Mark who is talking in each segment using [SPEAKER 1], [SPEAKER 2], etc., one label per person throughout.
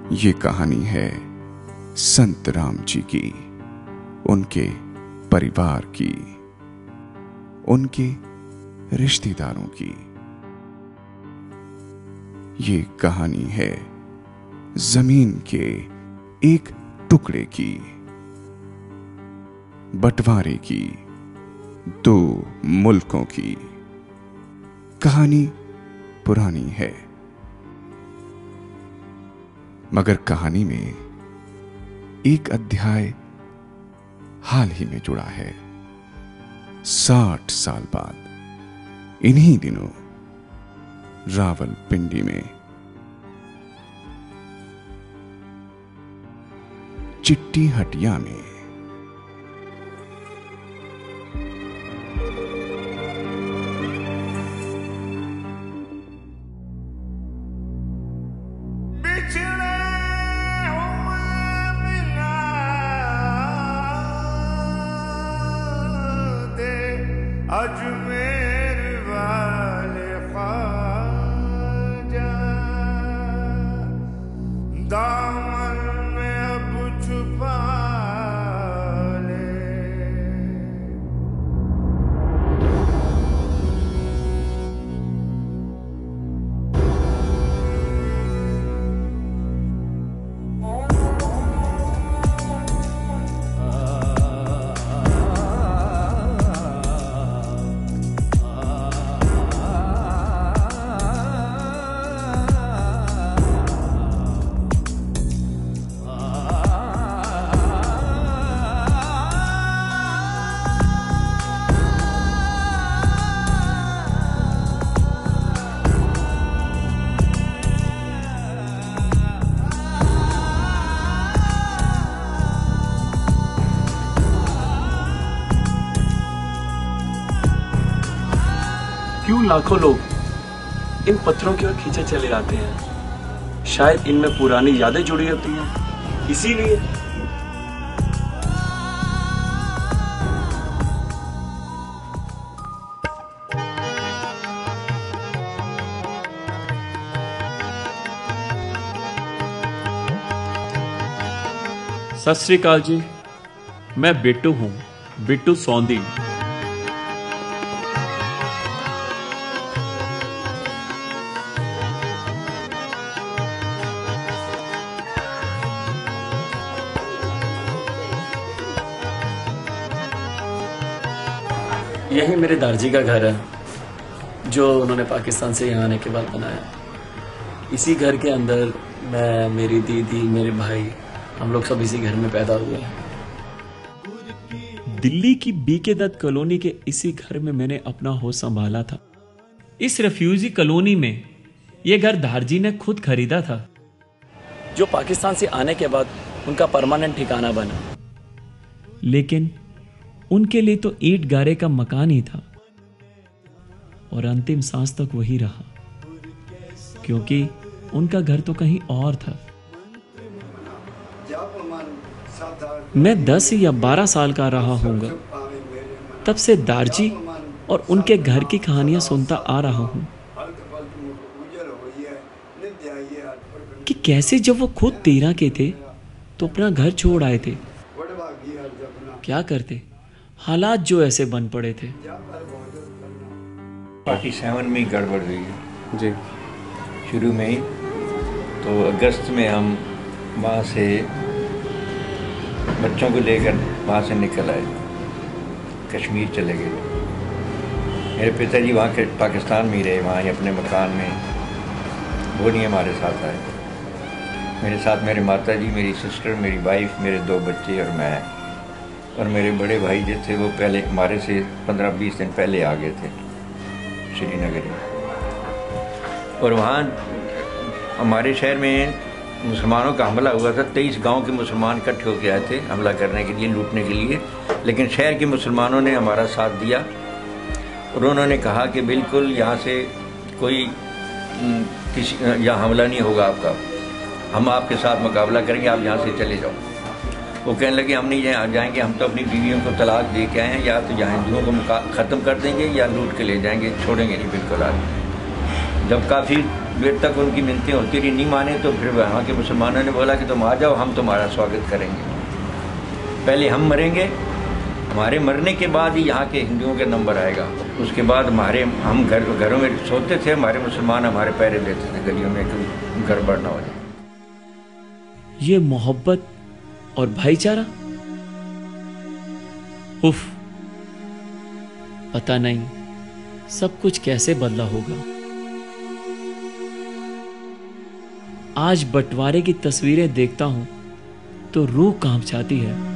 [SPEAKER 1] ये कहानी है संत राम जी की, उनके परिवार की, उनके रिश्तेदारों की। ये कहानी है जमीन के एक टुकड़े की, बंटवारे की, दो मुल्कों की। कहानी पुरानी है, मगर कहानी में एक अध्याय हाल ही में जुड़ा है। 60 साल बाद इन्हीं दिनों रावलपिंडी में चिट्टी हटिया में
[SPEAKER 2] अजमेर वाले ख्वाजा दामन में अब छुपा ले।
[SPEAKER 3] क्यों लाखों लोग इन पत्थरों की ओर खींचे चले जाते हैं? शायद इनमें पुरानी यादें जुड़ी होती हैं, इसीलिए।
[SPEAKER 4] सत श्री अकाल जी, मैं बिट्टू हूं, बिट्टू सौंधी।
[SPEAKER 3] यही मेरे दारजी का घर है, जो उन्होंने पाकिस्तान से यहाँ आने के बाद बनाया। इसी घर के अंदर मैं, मेरी दीदी, मेरे भाई, हम लोग सब इसी घर में पैदा हुए हैं।
[SPEAKER 4] दिल्ली की बीके दत्त कॉलोनी के इसी घर में मैंने अपना होश संभाला था। इस रेफ्यूजी कॉलोनी में यह घर दारजी ने खुद खरीदा था,
[SPEAKER 3] जो पाकिस्तान से आने के बाद उनका परमानेंट ठिकाना बना।
[SPEAKER 4] लेकिन उनके लिए तो ईंट गारे का मकान ही था, और अंतिम सांस तक वही रहा, क्योंकि उनका घर तो कहीं और था। मैं 10 या 12 साल का रहा होऊंगा, तब से दारजी और उनके घर की कहानियां सुनता आ रहा हूं कि कैसे जब वो खुद 13 के थे तो अपना घर छोड़ आए थे। क्या करते, हालात जो ऐसे बन पड़े थे।
[SPEAKER 5] 47 में गड़बड़ हुई
[SPEAKER 1] जी।
[SPEAKER 5] शुरू में ही। तो अगस्त में हम वहाँ से बच्चों को लेकर वहाँ से निकल आए, कश्मीर चले गए। मेरे पिताजी वहाँ के पाकिस्तान में ही रहे, वहाँ ही अपने मकान में। वो नहीं हमारे साथ आए। मेरे साथ मेरे माताजी, मेरी सिस्टर, मेरी वाइफ, मेरे 2 बच्चे और मैं। और मेरे बड़े भाई जो थे वो पहले हमारे से 15-20 दिन पहले आ गए थे श्रीनगर में। और वहाँ हमारे शहर में मुसलमानों का हमला हुआ था। 23 गांव के मुसलमान इकट्ठे होकर आए थे हमला करने के लिए, लूटने के लिए। लेकिन शहर के मुसलमानों ने हमारा साथ दिया और उन्होंने कहा कि बिल्कुल यहाँ से कोई किसी यहाँ हमला नहीं होगा आपका, हम आपके साथ मुकाबला करेंगे, आप यहाँ से चले जाओ। वो कहने लगे हम नहीं जाएंगे, हम तो अपनी बीवियों को तलाक दे के आए हैं, या तो यहाँ हिंदुओं को ख़त्म कर देंगे या लूट के ले जाएंगे, छोड़ेंगे नहीं बिल्कुल। आज जब काफ़ी देर तक उनकी मिन्नतें होती रही, नहीं माने तो फिर वहाँ के मुसलमानों ने बोला कि तुम आ जाओ, हम तुम्हारा स्वागत करेंगे। पहले हम मरेंगे, हमारे मरने के बाद ही यहाँ के हिंदुओं का नंबर आएगा। उसके बाद हम घरों में सोते थे, हमारे मुसलमान हमारे पैरे देते थे गलियों में कि गड़बड़ ना हो जाए।
[SPEAKER 4] ये मोहब्बत और भाईचारा, उफ, पता नहीं सब कुछ कैसे बदला होगा। आज बंटवारे की तस्वीरें देखता हूं तो रूह कांप जाती है।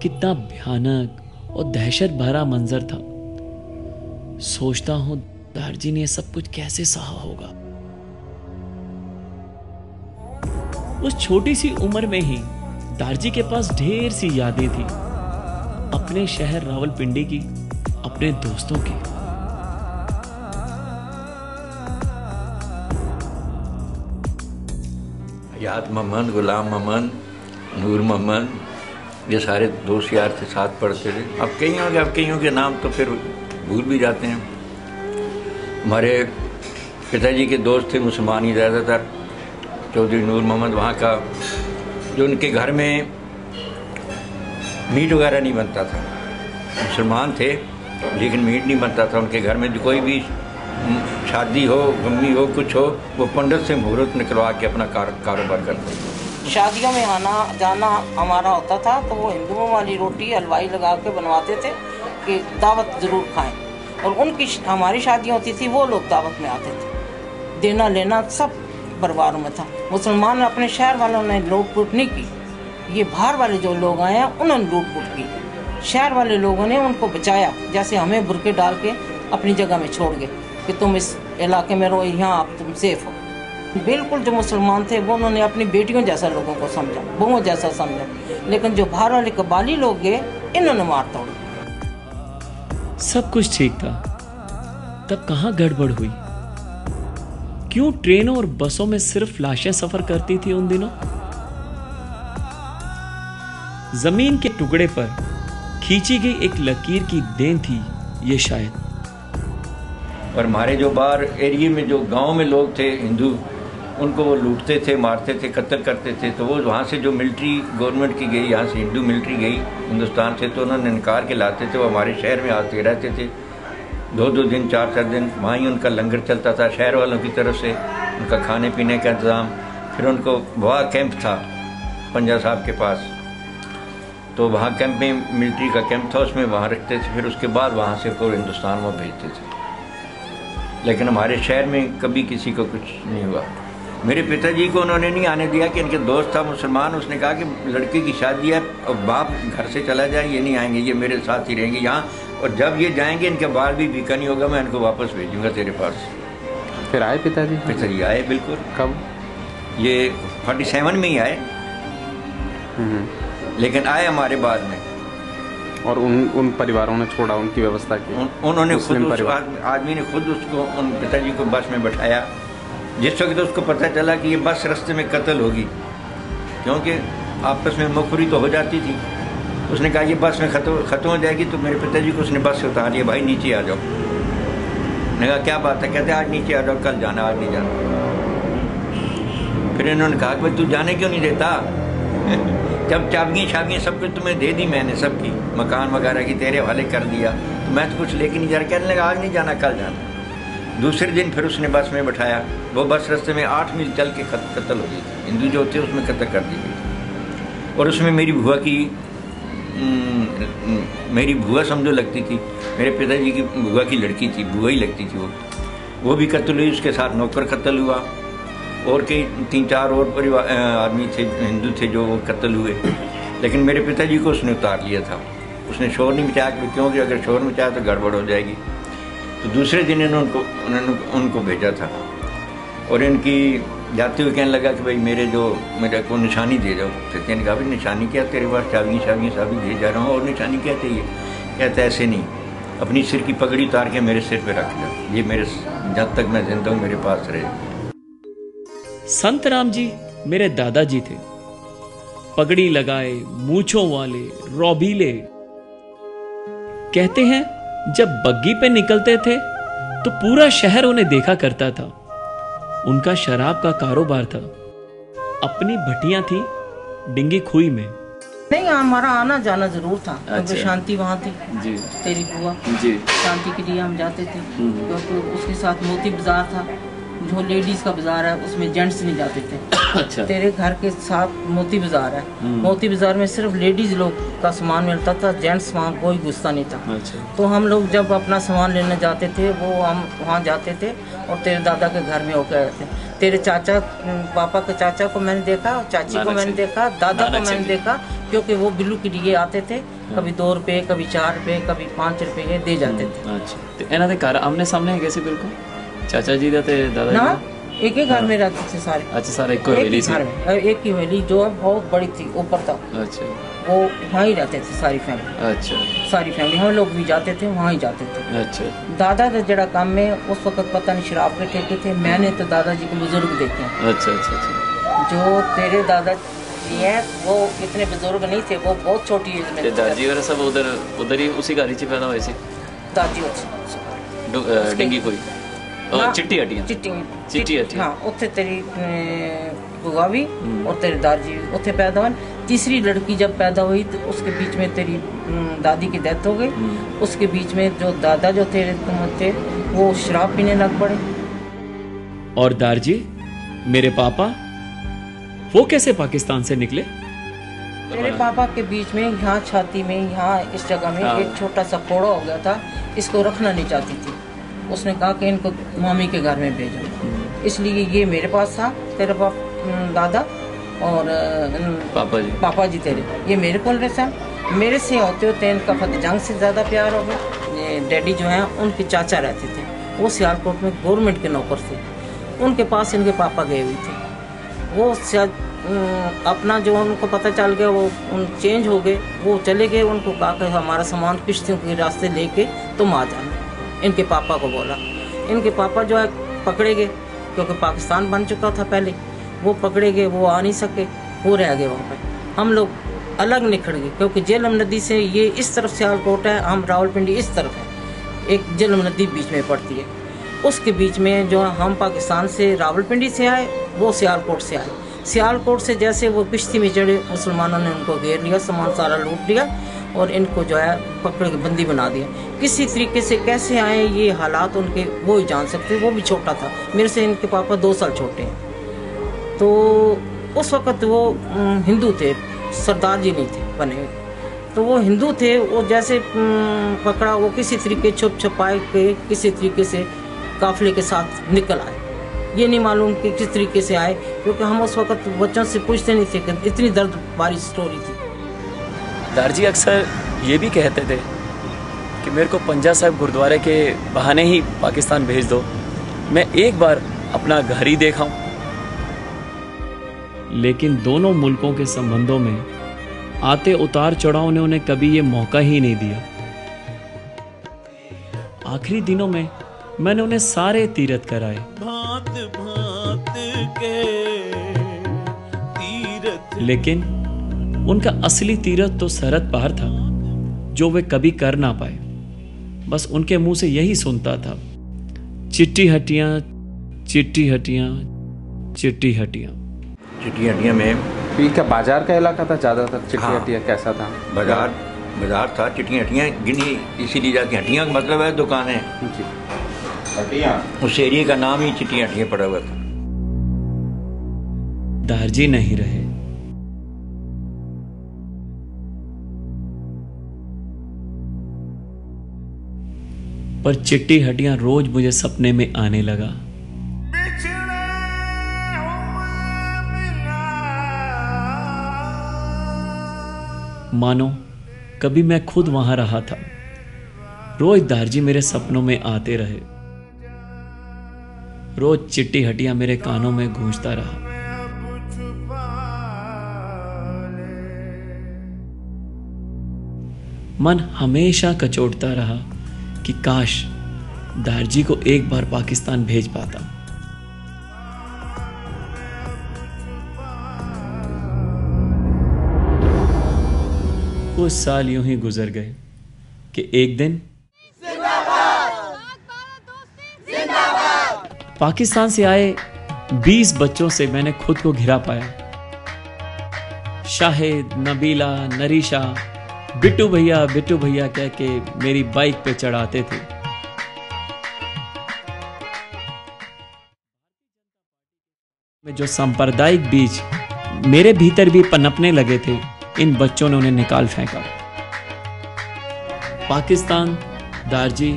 [SPEAKER 4] कितना भयानक और दहशत भरा मंजर था। सोचता हूं दारजी ने सब कुछ कैसे सहा होगा। उस छोटी सी उम्र में ही दारजी के पास ढेर सी यादें थी, अपने शहर रावलपिंडी की, अपने दोस्तों की।
[SPEAKER 5] याद मोहम्मद, गुलाम मोहम्मद, नूर मोहम्मद, ये सारे दोस्त यार थे, साथ पढ़ते थे। अब कईयों के नाम तो फिर भूल भी जाते हैं। हमारे पिताजी के दोस्त थे मुसलमान ही ज़्यादातर। चौधरी नूर मोहम्मद वहाँ का, जो उनके घर में मीट वगैरह नहीं बनता था। मुसलमान थे लेकिन मीट नहीं बनता था उनके घर में। जो कोई भी शादी हो, गमी हो, कुछ हो, वो पंडित से मुहूर्त निकलवा के अपना कारोबार करते थे।
[SPEAKER 6] शादियों में आना जाना हमारा होता था तो वो हिंदुओं वाली रोटी हलवाई लगा के बनवाते थे कि दावत ज़रूर खाएं। और उनकी हमारी शादियाँ होती थी, वो लोग दावत में आते थे। देना लेना सब परिवारों में था। मुसलमान अपने शहर वालों ने लूट पुट नहीं की, ये बाहर वाले जो लोग आए हैं उन्होंने लूट पुट की। शहर वाले लोगों ने उनको बचाया, जैसे हमें बुरके डाल के अपनी जगह में छोड़ गए कि तुम इस इलाके में रहो, यहाँ आप तुम सेफ हो। बिल्कुल जो मुसलमान थे वो उन्होंने अपनी बेटियों जैसा लोगों को समझा, बहुओं जैसा समझा। लेकिन जो बाहर वाले कबाली लोग गए, इन्होंने मार तोड़।
[SPEAKER 4] सब कुछ ठीक था, तब कहां गड़बड़ हुई? क्यों ट्रेनों और बसों में सिर्फ लाशें सफर करती थी उन दिनों? जमीन के टुकड़े पर खींची गई एक लकीर की देन थी ये शायद।
[SPEAKER 5] और हमारे जो बाहर एरिए में जो गांव में लोग थे हिंदू, उनको वो लूटते थे, मारते थे, कत्ल करते थे। तो वो वहाँ से जो मिलिट्री गवर्नमेंट की गई, यहाँ से हिंदू मिलिट्री गई हिंदुस्तान से, तो उन्होंने निकाल के लाते थे। वो हमारे शहर में आते रहते थे, 2-2 दिन 4-4 दिन वहाँ ही उनका लंगर चलता था शहर वालों की तरफ से, उनका खाने पीने का इंतज़ाम। फिर उनको वहाँ कैंप था पंजा साहब के पास, तो वहाँ कैंप में मिलिट्री का कैंप था, उसमें वहाँ रखते थे। फिर उसके बाद वहाँ से फिर हिंदुस्तान में भेजते थे। लेकिन हमारे शहर में कभी किसी को कुछ नहीं हुआ। मेरे पिताजी को उन्होंने नहीं आने दिया कि इनके दोस्त था मुसलमान, उसने कहा कि लड़के की शादी है और बाप घर से चला जाए, ये नहीं आएंगे, ये मेरे साथ ही रहेंगे यहाँ, और जब ये जाएंगे इनके बाल भी बीका नहीं होगा, मैं इनको वापस भेजूंगा तेरे पास।
[SPEAKER 7] फिर आए पिताजी?
[SPEAKER 5] पिताजी आए, बिल्कुल।
[SPEAKER 7] कब?
[SPEAKER 5] ये 47 में ही आए, लेकिन आए हमारे बाद में।
[SPEAKER 7] और उन परिवारों ने छोड़ा, उनकी व्यवस्था की?
[SPEAKER 5] उन्होंने खुद, आदमी ने खुद उसको, उन पिताजी को बस में बैठाया। जिस वक्त तो उसको पता चला कि ये बस रास्ते में कत्ल होगी, क्योंकि आपस में मुखरी तो हो जाती थी, उसने कहा ये बस में ख़त्म हो जाएगी। तो मेरे पिताजी को उसने बस से उतार लिया, भाई नीचे आ जाओ। मैंने कहा क्या बात है? कहते आज नीचे आ जाओ, कल जाना, आज नहीं जाना। फिर इन्होंने कहा कि भाई तू जाने क्यों नहीं देता? जब चाबियाँ सब कुछ तुम्हें दे दी मैंने, सबकी मकान वगैरह की तेरे हवाले कर दिया, तो मैं तो कुछ लेके नहीं जा रहा। कहने लगा आज नहीं जाना, कल जाना। दूसरे दिन फिर उसने बस में बैठाया। वो बस रास्ते में 8 मील चल के कत्ल हो गई थी। हिंदू जो थे उसमें कत्ल कर दी गई। और उसमें मेरी बुआ समझो लगती थी, मेरे पिताजी की बुआ की लड़की थी, बुआ ही लगती थी वो भी कत्ल हुई। उसके साथ नौकर कत्ल हुआ, और कई 3-4 और परिवार आदमी थे, हिंदू थे, जो वो कत्ल हुए। लेकिन मेरे पिताजी को उसने उतार लिया था। उसने शोर नहीं मचाया, क्योंकि अगर शोर मचाया तो गड़बड़ हो जाएगी। तो दूसरे दिन उनको भेजा था। और इनकी जाते हुए कहने लगा कि भाई मेरे को निशानी दे दो। चाचा ने कहा भाई निशानी क्या, तेरे पास चाबियाँ सभी दे जा रहा हूँ, और निशानी क्या चाहिए? कहता ऐसे नहीं, अपनी सिर की पगड़ी उतार के मेरे सिर पे रख लो, ये मेरे जब तक मैं जिंदा हूँ मेरे पास रहे।
[SPEAKER 4] संत राम जी मेरे दादाजी थे, पगड़ी लगाए, मूछों वाले, रौबीले। कहते हैं जब बग्गी पे निकलते थे तो पूरा शहर उन्हें देखा करता था। उनका शराब का कारोबार था, अपनी भट्टियां थी डिंगी खुई में।
[SPEAKER 6] नहीं, हमारा आना जाना जरूर था, क्योंकि
[SPEAKER 3] अच्छा।
[SPEAKER 6] शांति वहाँ थी
[SPEAKER 3] जी
[SPEAKER 6] तेरी बुआ,
[SPEAKER 3] जी।
[SPEAKER 6] शांति के लिए हम जाते थे, क्योंकि उसके साथ मोती बाजार था, जो लेडीज का बाजार है उसमें जेंट्स नहीं जाते थे।
[SPEAKER 3] अच्छा।
[SPEAKER 6] तेरे घर के साथ मोती बाजार है, मोती बाजार में सिर्फ लेडीज लोग का सामान मिलता था, जेंट्स वहाँ कोई घुसता नहीं था।
[SPEAKER 3] अच्छा।
[SPEAKER 6] तो हम लोग जब अपना सामान लेने जाते थे वो हम वहाँ जाते थे और तेरे दादा के घर में होकर आए थे। तेरे चाचा, पापा के चाचा को मैंने देखा, चाची को मैंने देखा, दादा को मैंने देखा, क्योंकि वो बिल्लू के लिए आते थे, कभी 2 रुपए, कभी 4 रुपए, कभी 5 रुपए दे जाते थे।
[SPEAKER 3] अच्छा, तो इन्हों के घर आमने सामने है कैसे? बिल्कुल चाचा जी का ते दादा
[SPEAKER 6] ना,
[SPEAKER 3] जी
[SPEAKER 6] एक ही घर में रहते थे सारे।
[SPEAKER 3] अच्छा, सारा एक
[SPEAKER 6] एक ही
[SPEAKER 3] हवेली से।
[SPEAKER 6] घर में, एक ही हवेली जो है बहुत बड़ी थी, ऊपर था,
[SPEAKER 3] अच्छा
[SPEAKER 6] वो वहाँ ही रहते थे सारी फैमिली।
[SPEAKER 3] अच्छा
[SPEAKER 6] सारी फैमिली, हम लोग भी जाते थे, वहाँ ही जाते थे।
[SPEAKER 3] अच्छा
[SPEAKER 6] दादा का जड़ा काम में उस वक्त पता नहीं शराब के ठेके थे। मैंने तो दादाजी को बुजुर्ग देखे हैं।
[SPEAKER 3] अच्छा अच्छा अच्छा।
[SPEAKER 6] जो तेरे दादाजी हैं वो इतने बुजुर्ग नहीं थे, वो बहुत छोटी एज में
[SPEAKER 3] ते
[SPEAKER 6] थे।
[SPEAKER 3] दादी वगैरह सब उधर ही उसी घर ही पैदा हुए थे।
[SPEAKER 6] दादी
[SPEAKER 3] डिंगी कोई और चिट्टी हटियां। चिट्टी हटियां।
[SPEAKER 6] हाँ, उत्थे तेरी बुआ भी और तेरे दादी भी उत्थे पैदा हुए। तीसरी लड़की जब पैदा हुई तो उसके बीच में तेरी दादी की डेथ हो गई। उसके बीच में जो दादा जो तेरे थे वो शराब पीने लग पड़े।
[SPEAKER 4] और दारजी मेरे पापा, वो कैसे पाकिस्तान से निकले?
[SPEAKER 6] तेरे पापा के बीच में यहाँ छाती में, यहाँ इस जगह में एक छोटा सा फोड़ा हो गया था, इसको रखना नहीं चाहती थी। उसने कहा कि इनको मामी के घर में भेजो, इसलिए ये मेरे पास था। तेरा दादा और पापा जी तेरे, ये मेरे को रहता। मेरे से होते होते इनका फतेह जंग से ज़्यादा प्यार हो गया। डैडी जो हैं उनके चाचा रहते थे, वो सियालकोट में गवर्नमेंट के नौकर थे, उनके पास इनके पापा गए हुए थे। वो अपना जो उनको पता चल गया वो चेंज हो गए, वो चले गए। उनको कहा कि हमारा सामान किश्तियों के रास्ते लेके तुम आ जाना। इनके पापा को बोला, इनके पापा जो है पकड़े गए, क्योंकि पाकिस्तान बन चुका था पहले। वो पकड़े गए, वो आ नहीं सके, वो रह गए वहाँ पे। हम लोग अलग निकल गए, क्योंकि झेलम नदी से ये इस तरफ सियालकोट है, हम रावलपिंडी इस तरफ है, एक झेलम नदी बीच में पड़ती है। उसके बीच में जो हम पाकिस्तान से रावलपिंडी से आए, वो सियालकोट से आए। सियालकोट से जैसे वो किश्ती में चढ़े, मुसलमानों ने उनको घेर लिया, सामान सारा लूट लिया और इनको जो है पकड़ के बंदी बना दिया। किसी तरीके से कैसे आए ये हालात उनके वो ही जान सकते। वो भी छोटा था, मेरे से इनके पापा 2 साल छोटे हैं। तो उस वक़्त वो हिंदू थे, सरदार जी नहीं थे बने हुए, तो वो हिंदू थे। वो जैसे पकड़ा, वो किसी तरीके छुप छुपाए के किसी तरीके से काफिले के साथ निकल आए। ये नहीं मालूम कि किस तरीके से आए, क्योंकि हम उस वक़्त बच्चों से पूछते नहीं थे कि इतनी दर्द भरी स्टोरी थी।
[SPEAKER 3] दारजी अक्सर ये भी कहते थे कि मेरे को पंजा साहिब गुरुद्वारे के बहाने ही पाकिस्तान भेज दो, मैं एक बार अपना घर ही देखाऊं।
[SPEAKER 4] लेकिन दोनों मुल्कों के संबंधों में आते उतार चढ़ाव ने उन्हें कभी ये मौका ही नहीं दिया। आखिरी दिनों में मैंने उन्हें सारे तीरथ कराए। लेकिन उनका असली तीरथ तो सरहद पार था, जो वे कभी कर ना पाए। बस उनके मुंह से यही सुनता था, चिट्टी हटियां, चिट्टी हटियां, चिट्टी हटियां।
[SPEAKER 5] चिट्टी हटियां में
[SPEAKER 7] पीर का बाजार का इलाका था ज़्यादातर। चिट्टी हटियां कैसा था?
[SPEAKER 5] बाजार था। चिट्टी हटियां गिनी इसीलिए जाती, हटियां का मतलब है दुकानें।
[SPEAKER 7] हटियां,
[SPEAKER 5] उस एरिया का नाम ही चिट्टी हटियां पड़ा हुआ था।
[SPEAKER 4] दारजी नहीं रहे। पर चिट्टी हटियां रोज मुझे सपने में आने लगा। मानो कभी मैं खुद वहां रहा था। रोज दारजी मेरे सपनों में आते रहे। रोज चिट्टी हटिया मेरे कानों में गूंजता रहा।
[SPEAKER 2] अब छुपा ले।
[SPEAKER 4] मन हमेशा कचोटता रहा कि काश दारजी को एक बार पाकिस्तान भेज पाता। कुछ साल यूं ही गुजर गए कि एक दिन पाकिस्तान से आए 20 बच्चों से मैंने खुद को घिरा पाया। शाहिद, नबीला, नरीशा बिट्टू भैया कह के मेरी बाइक पे चढ़ाते थे। जो सांप्रदायिक बीज मेरे भीतर भी पनपने लगे थे, इन बच्चों ने उन्हें निकाल फेंका। पाकिस्तान, दारजी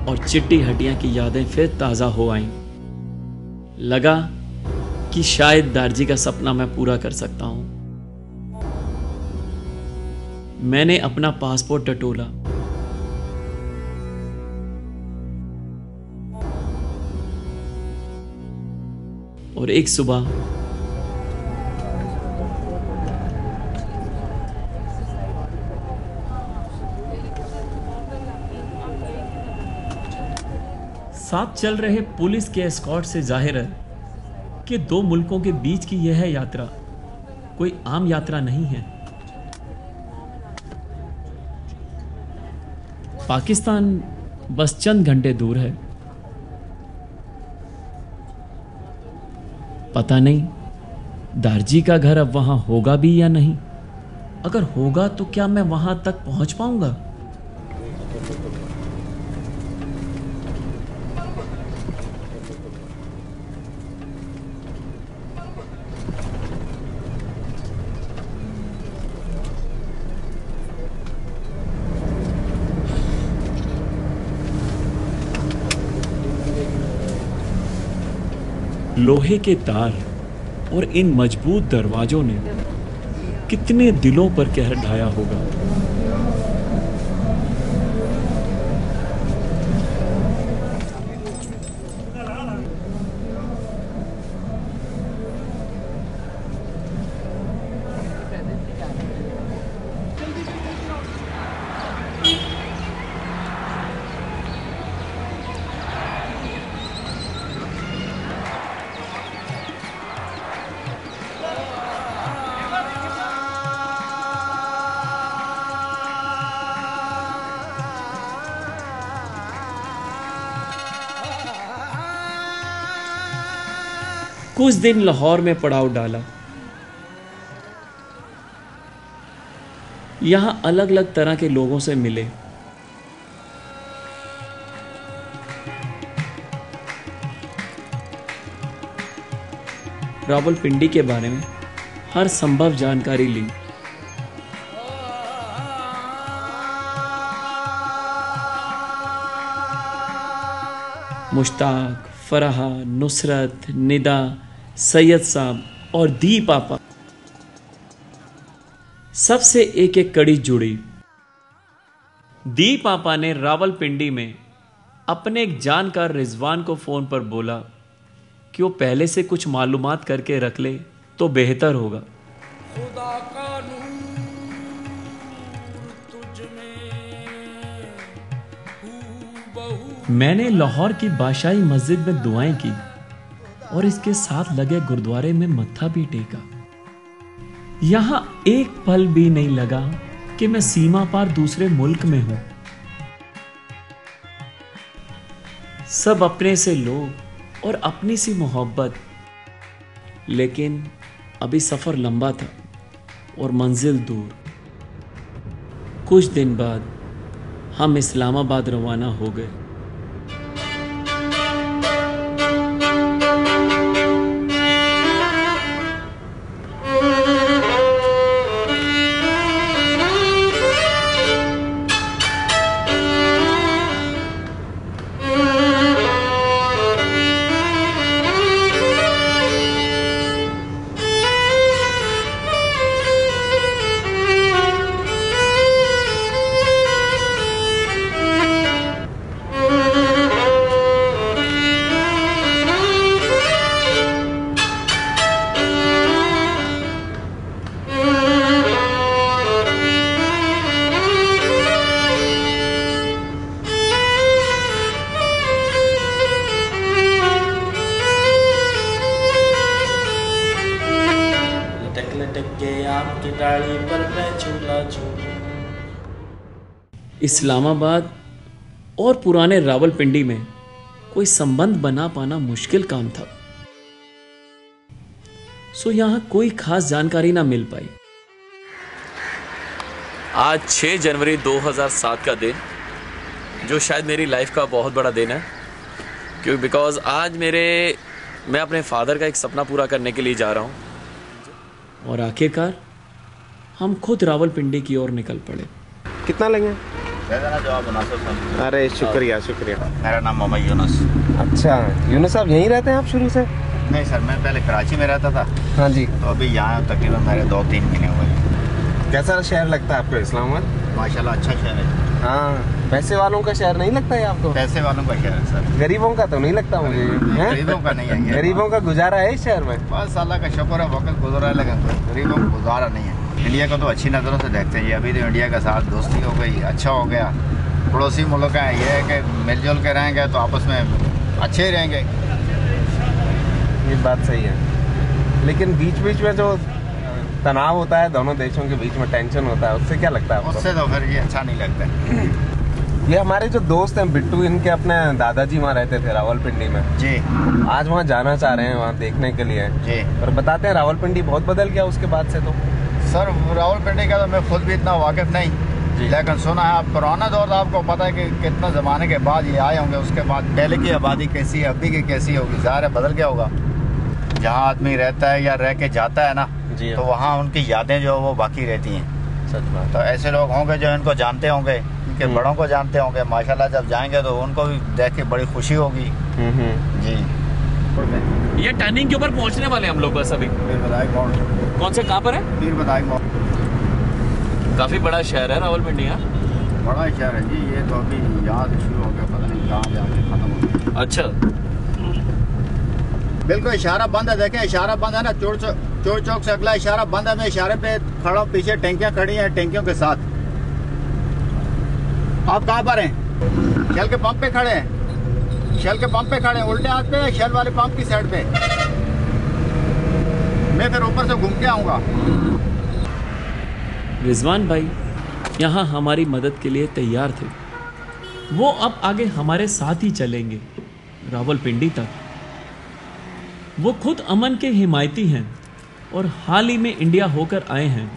[SPEAKER 4] और चिट्टी हड्डियां की यादें फिर ताजा हो आईं। लगा कि शायद दारजी का सपना मैं पूरा कर सकता हूं। मैंने अपना पासपोर्ट टटोला। और एक सुबह साथ चल रहे पुलिस के एस्कॉर्ट से जाहिर है कि दो मुल्कों के बीच की यह यात्रा कोई आम यात्रा नहीं है। पाकिस्तान बस चंद घंटे दूर है। पता नहीं दारजी का घर अब वहां होगा भी या नहीं। अगर होगा तो क्या मैं वहां तक पहुंच पाऊंगा? लोहे के तार और इन मजबूत दरवाजों ने कितने दिलों पर कहर ढाया होगा। कुछ दिन लाहौर में पड़ाव डाला। यहां अलग अलग तरह के लोगों से मिले। रावलपिंडी के बारे में हर संभव जानकारी ली। मुश्ताक, फराहा, नुसरत, निदा, सैयद साहब और दी पापा, सबसे एक एक कड़ी जुड़ी। दी पापा ने रावलपिंडी में अपने एक जानकार रिजवान को फोन पर बोला कि वो पहले से कुछ मालूमात करके रख ले तो बेहतर होगा।
[SPEAKER 2] खुदा का नूर तुझ में हूबहू।
[SPEAKER 4] मैंने लाहौर की बादशाही मस्जिद में दुआएं की और इसके साथ लगे गुरुद्वारे में मत्था भी टेका। यहां एक पल भी नहीं लगा कि मैं सीमा पार दूसरे मुल्क में हूं। सब अपने से लोग और अपनी सी मोहब्बत, लेकिन अभी सफर लंबा था और मंजिल दूर। कुछ दिन बाद हम इस्लामाबाद रवाना हो गए। इस्लामाबाद और पुराने रावलपिंडी में कोई संबंध बना पाना मुश्किल काम था, सो यहां कोई खास जानकारी ना मिल पाई।
[SPEAKER 3] आज 6 जनवरी 2007 का दिन, जो शायद मेरी लाइफ का बहुत बड़ा दिन है, क्योंकि बिकॉज आज मैं अपने फादर का एक सपना पूरा करने के लिए जा रहा हूँ।
[SPEAKER 4] और आखिरकार हम खुद रावलपिंडी की ओर निकल पड़े।
[SPEAKER 8] कितना लेंगे? अरे शुक्रिया शुक्रिया।
[SPEAKER 9] मेरा नाम मोहम्मद यूनुस।
[SPEAKER 8] अच्छा यूनुस साहब यहीं रहते हैं आप शुरू से?
[SPEAKER 9] नहीं सर, मैं पहले कराची में रहता था।
[SPEAKER 8] हाँ जी।
[SPEAKER 9] तो अभी यहाँ तकरीबन मेरे 2-3 महीने हुए।
[SPEAKER 8] कैसा शहर लगता है आपको इस्लामाबाद?
[SPEAKER 9] माशाल्लाह अच्छा शहर है।
[SPEAKER 8] हाँ, पैसे वालों का शहर नहीं लगता है आपको?
[SPEAKER 9] पैसे वालों का शहर है सर।
[SPEAKER 8] गरीबों का तो नहीं लगता मुझे।
[SPEAKER 9] गरीबों का नहीं है।
[SPEAKER 8] गरीबों का गुजारा है इस शहर में?
[SPEAKER 9] बस अल्लाह का शुक्र है, वक्त गुजरा है, लेकिन गरीबों का गुजारा नहीं है। इंडिया को तो अच्छी नज़रों से देखते हैं। ये अभी तो इंडिया के साथ दोस्ती हो गई, अच्छा हो गया। पड़ोसी मुल्क है, ये है कि मिलजुल के रहेंगे तो आपस में अच्छे ही रहेंगे।
[SPEAKER 8] ये बात सही है, लेकिन बीच बीच में जो तनाव होता है दोनों देशों के बीच में, टेंशन होता है, उससे क्या लगता है आपको?
[SPEAKER 9] उससे तो फिर ये अच्छा नहीं लगता।
[SPEAKER 8] ये हमारे जो दोस्त हैं बिट्टू, इनके अपने दादाजी वहाँ रहते थे रावलपिंडी में
[SPEAKER 9] जी।
[SPEAKER 8] आज वहाँ जाना चाह रहे हैं, वहाँ देखने के लिए
[SPEAKER 9] जी।
[SPEAKER 8] पर बताते हैं रावलपिंडी बहुत बदल गया उसके बाद से। तो
[SPEAKER 9] सर रावलपिंडी का तो मैं खुद भी इतना वाकिफ नहीं, लेकिन सुना है आप पुराना दौर आपको पता है कि कितना ज़माने के बाद ये आए होंगे। उसके बाद पहले की आबादी कैसी है, अभी की कैसी होगी, ज़ाहिर है बदल गया होगा। जहाँ आदमी रहता है या रह के जाता है ना, तो वहाँ उनकी यादें जो वो बाकी रहती हैं।
[SPEAKER 8] सच बात।
[SPEAKER 9] तो ऐसे लोग होंगे जो इनको जानते होंगे, इनके बड़ों को जानते होंगे, माशाल्लाह जब जाएंगे तो उनको भी देख के बड़ी खुशी होगी। जी।
[SPEAKER 3] ये टर्निंग के ऊपर पहुंचने वाले हम लोग बस अभी। कौन से कहाँ पर है?
[SPEAKER 9] पीर बदाई मोड़।
[SPEAKER 3] काफी बड़ा शहर है रावलपिंडी।
[SPEAKER 9] बड़ा शहर है जी। ये तो अभी यहाँ से शुरू हो गया, पता नहीं कहाँ जाके खत्म हो गया।
[SPEAKER 3] अच्छा,
[SPEAKER 9] बिल्कुल इशारा बंद है। देखें इशारा बंद है ना, चोर चौक से अगला इशारा बंद है। मैं इशारे पे खड़ा हूँ, पीछे टैंकियाँ खड़ी हैं, टैंकियों के साथ। आप कहाँ पर हैं? शेल के पंप पे खड़े हैं? शेल के पंप पे खड़े हैं, उल्टे हाथ पे, शेल वाले पंप की साइड पे। मैं फिर ऊपर से घूम के आऊँगा।
[SPEAKER 4] रिजवान भाई यहाँ हमारी मदद के लिए तैयार थे। वो अब आगे हमारे साथ ही चलेंगे रावलपिंडी तक। वो खुद अमन के हिमायती हैं और हाल ही में इंडिया होकर आए हैं।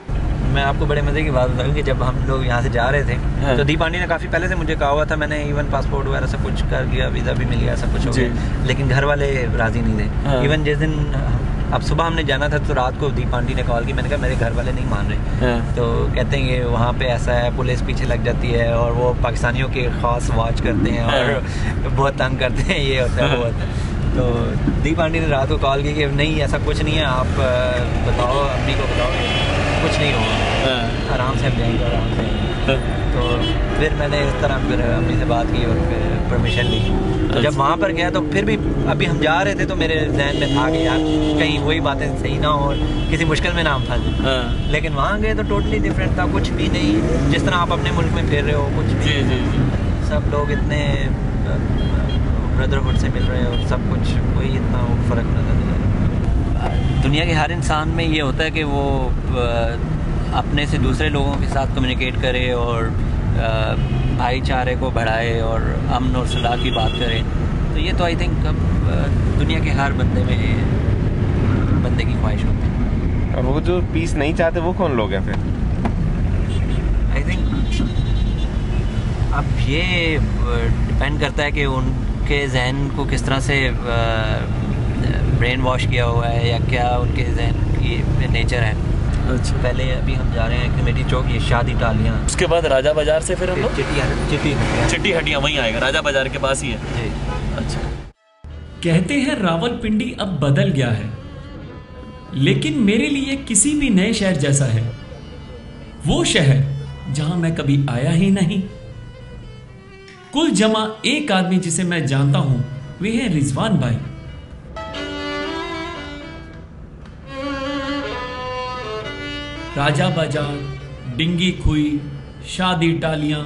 [SPEAKER 5] मैं आपको बड़े मज़े की बात बताऊँ कि जब हम लोग यहाँ से जा रहे थे तो दीप आंटी ने काफ़ी पहले से मुझे कहा हुआ था। मैंने इवन पासपोर्ट वगैरह सब कुछ कर लिया, वीज़ा भी मिल गया, सब कुछ हो गया, लेकिन घर वाले राज़ी नहीं थे। इवन जिस दिन अब सुबह हमने जाना था तो रात को दीप आंटी ने कॉल की। मैंने कहा मेरे घर वाले नहीं मान रहे। तो कहते हैं कि वहाँ पे ऐसा है, पुलिस पीछे लग जाती है और वो पाकिस्तानियों के ख़ास वॉच करते हैं और बहुत तंग करते हैं, ये होता है वो होता है। तो दीप आंटी ने रात को कॉल की कि नहीं ऐसा कुछ नहीं है, आप बताओ अम्मी को बताओ, कुछ नहीं होगा, आराम से हम जाएंगे, आराम से। तो फिर मैंने इस तरह फिर अम्मी से बात की और फिर परमिशन ली। तो जब वहाँ पर गया तो फिर भी अभी हम जा रहे थे तो मेरे जहन में था कि यार कहीं वही बातें सही ना हो, किसी मुश्किल में ना हम फंसे। लेकिन वहाँ गए तो टोटली डिफरेंट था, कुछ भी नहीं जिस तरह आप अपने मुल्क में फिर रहे हो, कुछ भी। सब लोग इतने ब्रदरहुड से मिल रहे हैं और सब कुछ, कोई इतना फ़र्क नज़र नहीं है। दुनिया के हर इंसान में ये होता है कि वो अपने से दूसरे लोगों के साथ कम्युनिकेट करे और भाईचारे को बढ़ाए और अमन और सुलह की बात करे। तो ये तो आई थिंक अब दुनिया के हर बंदे की ख्वाहिश होती है।
[SPEAKER 8] और वो जो पीस नहीं चाहते वो कौन लोग हैं फिर?
[SPEAKER 5] आई थिंक अब ये डिपेंड करता है कि उनके जहन को किस तरह से ब्रेन वॉश किया हुआ है या क्या उनके जहन की नेचर है। अच्छा, पहले अभी हम जा रहे हैं कमेटी चौक, ये शादी टालियाँ,
[SPEAKER 3] उसके बाद राजा बाजार से फिर हम लोग
[SPEAKER 5] चिट्टी
[SPEAKER 3] हटिया वहीं आएगा, राजा बाजार के पास ही है
[SPEAKER 5] जी।
[SPEAKER 3] अच्छा,
[SPEAKER 4] कहते हैं रावलपिंडी अब बदल गया है, लेकिन मेरे लिए किसी भी नए शहर जैसा है। वो शहर जहां मैं कभी आया ही नहीं। कुल जमा एक आदमी जिसे मैं जानता हूं वे हैं रिजवान भाई। राजा बाजार, डिंगी खुई, शादी टालियां,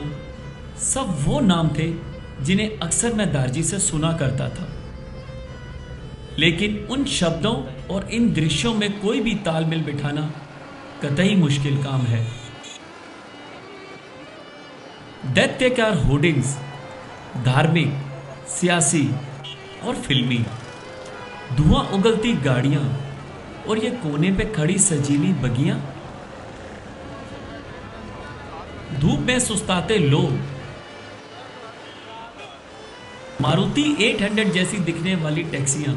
[SPEAKER 4] सब वो नाम थे जिन्हें अक्सर मैं दारजी से सुना करता था, लेकिन उन शब्दों और इन दृश्यों में कोई भी तालमेल बिठाना कतई मुश्किल काम है। दैत्याकार होर्डिंग्स, धार्मिक, सियासी और फिल्मी, धुआं उगलती गाड़ियां और ये कोने पे खड़ी सजीली बगियां, धूप में सुस्ताते लोग, मारुति 800 जैसी दिखने वाली टैक्सियां,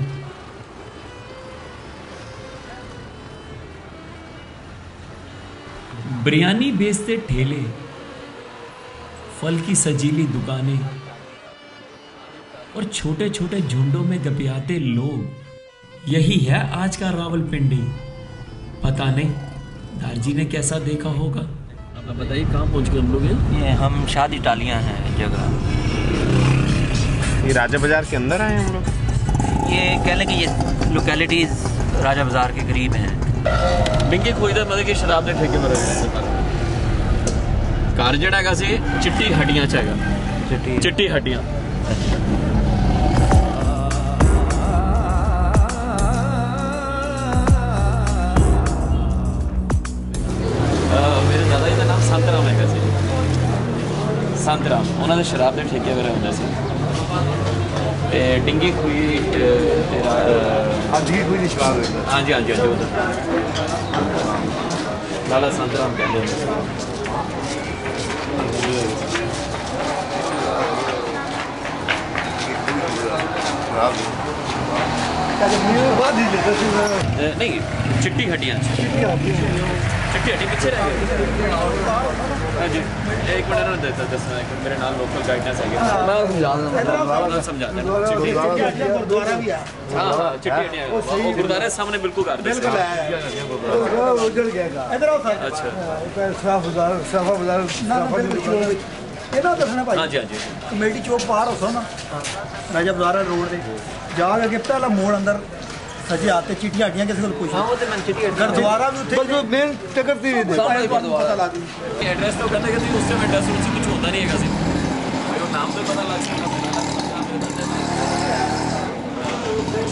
[SPEAKER 4] बिरयानी बेचते ठेले, फल की सजीली दुकानें और छोटे छोटे झुंडों में गपियाते लोग। यही है आज का रावलपिंडी। पता नहीं दारजी ने कैसा देखा होगा।
[SPEAKER 3] अब बताइए कहाँ पहुँच गए हम लोग?
[SPEAKER 10] ये हम शादी टालियाँ हैं जगह।
[SPEAKER 8] ये राजा बाजार के अंदर आए हम लोग।
[SPEAKER 10] ये कह लें कि ये लोकेलिटीज राजा बाजार के करीब हैं।
[SPEAKER 3] बिंगी कोई इधर मतलब कि शराब के ठेके पर घर जड़ा से चिट्टी हड्डियां चाहेगा। चिट्टी हड्डियां मेरे दादा जी का नाम संतराम है। संतराम उन्होंने शराब के ठेके वगैरह होंगे से डिंगी कोई
[SPEAKER 9] हाँ जी शराब।
[SPEAKER 3] हाँ जी हाँ जी हाँ जी लाला संतराम कहते हैं। नहीं चिट्टी हड्डियाँ चिट्टी हड्डी पीछे रह गई। हाँ जी एक मिनट देता दसना मेरे नाल लोकल गाइडेंस है समझाते हैं। हाँ हाँ चिट्टी हड्डियाँ गुरुद्वारे सामने बिल्कुल कर दे। हाँ जी हाँ जी
[SPEAKER 11] कमेटी चौक पार हो ना राजा बाजार रोड से जाके अगे पहला मोड़ अंदर सजे आते चिट्ठी हड्डियां किसी को पूछ गुरुद्वारा भी उठे मेन टकरती हुई पता लग गई।
[SPEAKER 3] एड्रेस तो कहते कि उससे एड्रेस उनसे कुछ होता नहीं है मेरे नाम तो पता लग सकता।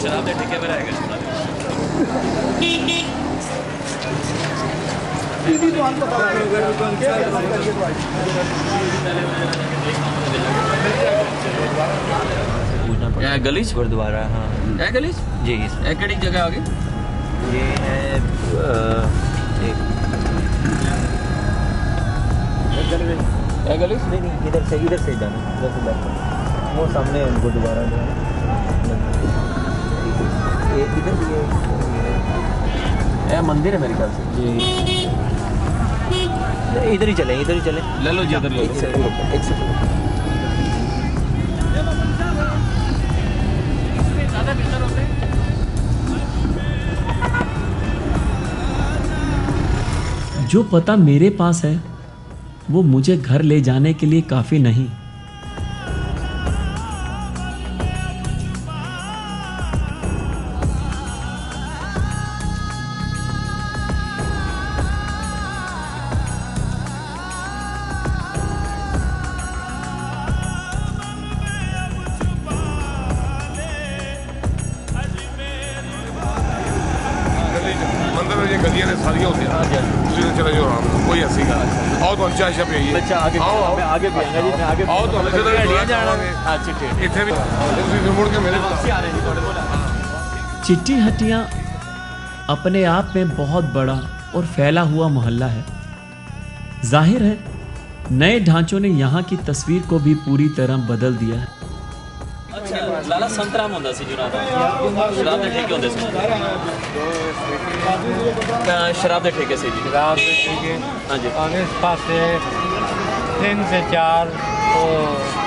[SPEAKER 3] शराब के ठेके पे रहेगा गलीच
[SPEAKER 10] गुरुद्वारा। हाँ
[SPEAKER 3] है गलीच
[SPEAKER 10] जी।
[SPEAKER 3] कड़ी जगह आ गई?
[SPEAKER 10] ये है
[SPEAKER 3] गलीच
[SPEAKER 10] नहीं इधर से जाना इधर से बैठना वो सामने गुरुद्वारा जो है
[SPEAKER 3] इधर ये मंदिर है मेरे ख्याल से
[SPEAKER 10] जी। इधर ही चले ले लो जी इधर ले लो। एक सेकंड
[SPEAKER 4] जो पता मेरे पास है वो मुझे घर ले जाने के लिए काफी नहीं।
[SPEAKER 12] गलियां सारियां होती हैं चले जाओ आराम से कोई ऐसी गल आओ तो चाय पिए
[SPEAKER 3] आगे भी आएगा जी मैं आगे
[SPEAKER 12] आओ तो इतने भी मुड़ के मेरे
[SPEAKER 4] चिट्टी हट्टियां अपने आप में बहुत बड़ा और फैला हुआ मोहल्ला है। जाहिर है नए ढांचों ने यहाँ की तस्वीर को भी पूरी तरह बदल दिया है।
[SPEAKER 3] अच्छा लाला संतराम होंदा सी जुनाब शराब दे ठेके होंदे सी शराब दे ठेके से जी
[SPEAKER 13] शराब दे ठेके
[SPEAKER 3] हाँ जी
[SPEAKER 13] आगे पासे 3 से 4 तो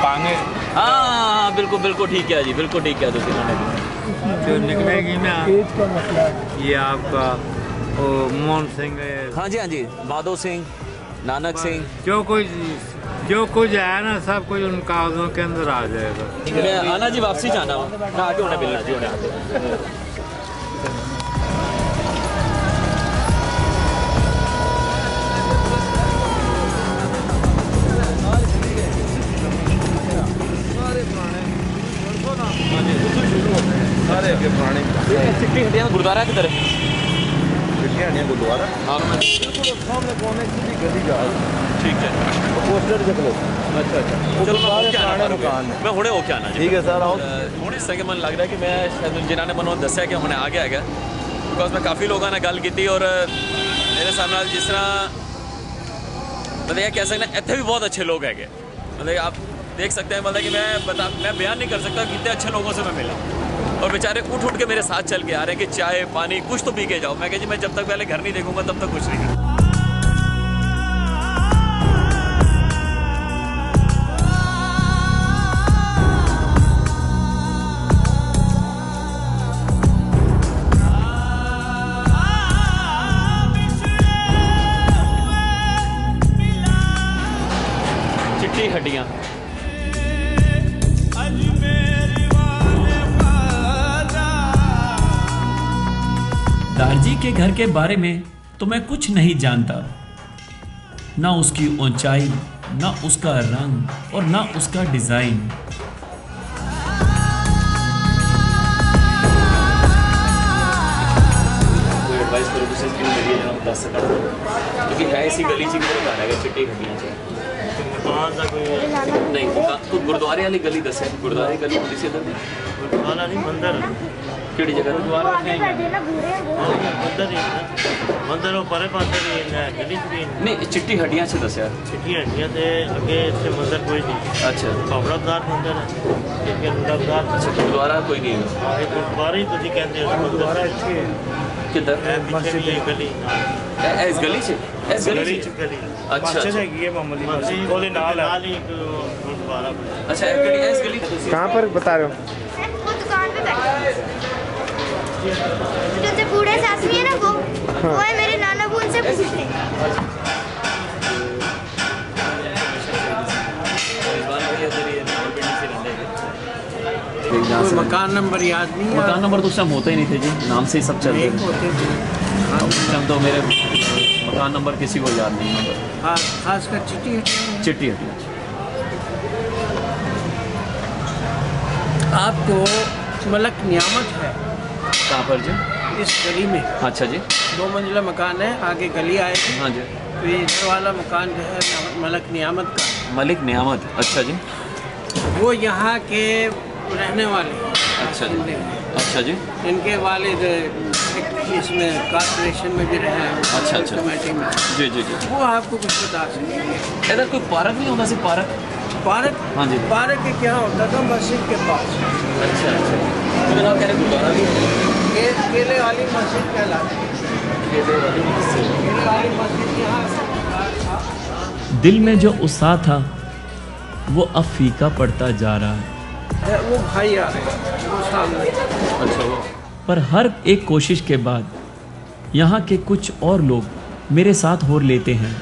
[SPEAKER 13] पांगे
[SPEAKER 3] हाँ बिल्कुल बिल्कुल ठीक है जी बिल्कुल ठीक है
[SPEAKER 13] जो निकलेगी ना ये आपका मोहन सिंह
[SPEAKER 3] हाँ जी माधो सिंह नानक सिंह
[SPEAKER 13] जो कुछ है ना सब कुछ उन कागजों के अंदर आ जाएगा।
[SPEAKER 3] मैं आना जी वापसी जाना मैं आगे उन्हें मिलना जी उन्हें
[SPEAKER 8] सारे पुराने
[SPEAKER 3] चिट्टी हड्डियां गुरुद्वारा की तरफ
[SPEAKER 10] हैं गुरुद्वारा।
[SPEAKER 3] हाँ
[SPEAKER 10] बिल्कुल सामने कोने सीधी गली जा रही है।
[SPEAKER 3] ठीक है,
[SPEAKER 10] पोस्टर देख लो।
[SPEAKER 3] अच्छा चलो मैं होके आना
[SPEAKER 10] मकान है।
[SPEAKER 3] मैं हुणे होके आना
[SPEAKER 10] ठीक है सर आओ।
[SPEAKER 3] ਹੁਣ ਇਸ ਤਰ੍ਹਾਂ मन लग रहा है कि मैं शायद जिन्हों ने मैं दसिया कि हमने आगे हैगा बिकॉज मैं काफ़ी लोगों ने गल की और मेरे हिसाब नाल जिस तरह मतलब यह कह सकते हैं इतने भी बहुत अच्छे लोग है मतलब आप देख सकते हैं मतलब कि मैं बयान नहीं कर सकता कितने अच्छे लोगों से मैं मिला और बेचारे उठ के मेरे साथ चल के आ रहे हैं कि चाय पानी कुछ तो पी के जाओ। मैं कह जी मैं जब तक पहले घर नहीं देखूंगा तब तक कुछ नहीं। चिट्टी हड्डियाँ
[SPEAKER 4] दारजी के घर के बारे में तो मैं कुछ नहीं जानता, ना उसकी ऊंचाई, ना उसका रंग और ना उसका डिजाइन।
[SPEAKER 3] कोई एडवाइस करो दूसरे स्किल में दिए जनाब 10 से क्योंकि है इसी गली ची मेरे घर है चिट्टी हड्डियाँ से नहीं तो गुरुद्वारे वाली गली दस है गुरुद्वारे गली होती सी इधर
[SPEAKER 10] गुरुद्वारा नहीं मंदिर
[SPEAKER 3] केड़ी जगह
[SPEAKER 10] गुरुद्वारा मंदिर वो परे पासे गली
[SPEAKER 3] नहीं चिट्टी हड्डियाँ से दसिया
[SPEAKER 10] चिट्टी हड्डियाँ से अगे से मंदिर कोई नहीं।
[SPEAKER 3] अच्छा
[SPEAKER 10] भावड़ादार मंदिर है
[SPEAKER 3] अच्छा गुरुद्वारा कोई नहीं है
[SPEAKER 10] गुरुद्वारा ही तुझी कहते हो गुरुद्वारा अच्छी है
[SPEAKER 3] किधर
[SPEAKER 10] पीछे भी गली
[SPEAKER 3] इस गली से इस गली से
[SPEAKER 10] गली
[SPEAKER 3] अच्छा
[SPEAKER 10] ये मामूली बोले नाल ही गुरुद्वारा।
[SPEAKER 3] अच्छा इस गली
[SPEAKER 8] कहाँ पर बता रहे हो?
[SPEAKER 14] वो दुकान पे बैठा जो से बूढ़े सास भी है ना वो है मेरे नाना वो उनसे पूछते
[SPEAKER 15] मकान नंबर याद नहीं।
[SPEAKER 3] मकान नंबर तो उस टाइम होते ही नहीं थे जी, नाम से ही सब चलते थे। उस टाइम तो मेरे मकान नंबर किसी को याद नहीं नंबर।
[SPEAKER 15] हाँ खासकर चिट्टी
[SPEAKER 3] हड्डियाँ।
[SPEAKER 15] आपको मलक नियामत है
[SPEAKER 3] कहाँ पर जी?
[SPEAKER 15] इस गली में।
[SPEAKER 3] अच्छा जी
[SPEAKER 15] 2 मंजिला मकान है, आगे गली आएगी।
[SPEAKER 3] हाँ जी
[SPEAKER 15] तो ये इधर वाला मकान जो है मलक नियामत का।
[SPEAKER 3] मलिक नियामत अच्छा जी
[SPEAKER 15] वो यहाँ के रहने वाले।
[SPEAKER 3] अच्छा जी अच्छा जी
[SPEAKER 15] इनके वालिद इसमें कॉर्पोरेशन में भी रहे हैं।
[SPEAKER 3] अच्छा
[SPEAKER 15] कमेटी में
[SPEAKER 3] जी जी जी
[SPEAKER 15] वो आपको कुछ बता सकते।
[SPEAKER 3] इधर कोई पार्क नहीं होता सिर्फ पार्क
[SPEAKER 15] हाँ जी पार्क के क्या होता था मस्जिद के पास।
[SPEAKER 3] अच्छा तो जनाब कह रहे गुरुद्वारा भी
[SPEAKER 15] केले वाली मस्जिद कहलाती है। केले वाली मस्जिद यहाँ
[SPEAKER 4] दिल में जो उत्साह था वो अब फीका पड़ता जा रहा है।
[SPEAKER 15] वो भाई आ रहे वो सामने।
[SPEAKER 3] अच्छा वो
[SPEAKER 4] पर हर एक कोशिश के बाद यहाँ के कुछ और लोग मेरे साथ हो लेते हैं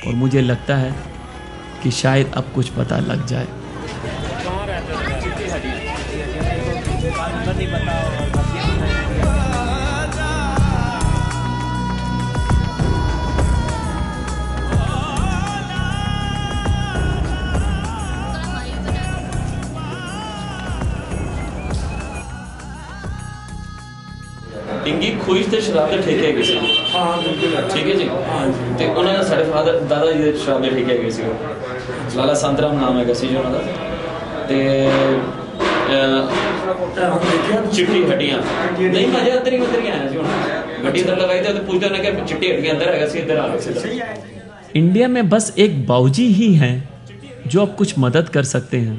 [SPEAKER 4] और मुझे लगता है कि शायद अब कुछ पता लग जाए।
[SPEAKER 3] इंगी खुश ਤੇ ਸ਼ਰਾਬ ਦੇ ਠੇਕੇ ਹੈਗੇ ਸੀ। ਹਾਂ ਬਿਲਕੁਲ ਠੀਕ ਹੈ ਜੀ। ਤੇ ਉਹਨਾਂ ਦਾ ਸਾਡੇ ਫਾਦਰ ਦਾਦਾ ਜੀ ਦੇ ਸ਼ਰਾਬ ਦੇ ਠੇਕੇ ਹੈਗੇ ਸੀ। ਲਾਲਾ ਸੰਤਰਾਮ ਨਾਮ ਹੈਗਾ ਸੀ ਜੀ ਉਹਨਾਂ ਦਾ। ਤੇ चिट्टी हड्डियां नहीं मजे अंदर ही आया जी गड्डी अंदर लगाई थी तो पूछते ना कि चिट्टी हड्डियां अंदर हैगा सी इधर आ गए।
[SPEAKER 4] इंडिया में बस एक बाऊजी ही हैं जो अब कुछ मदद कर सकते हैं।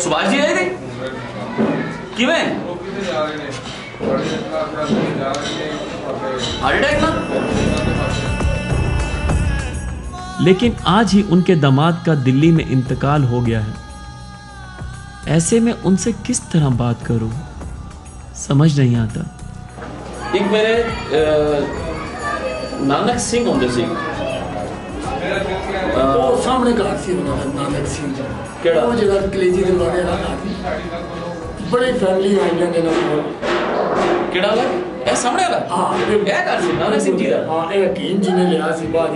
[SPEAKER 3] सुभाष जी आए थे किवें हार्ट अटैक ना।
[SPEAKER 4] लेकिन आज ही उनके दामाद का दिल्ली में इंतकाल हो गया है। ऐसे में उनसे किस तरह बात करूं समझ नहीं आता।
[SPEAKER 3] एक मेरे नानक सिंह होंगे सी
[SPEAKER 16] सामने घर सी नानक सिंह
[SPEAKER 3] केड़ा
[SPEAKER 16] वो जगह कलेजी दे बारे बड़ी फैमिली आई जाने ना
[SPEAKER 3] केड़ा वाला ए सामने वाला
[SPEAKER 16] हां
[SPEAKER 3] ए घर सी नानक सिंह जी दा
[SPEAKER 16] हां ए हकीम जी ने लिया सी बाहर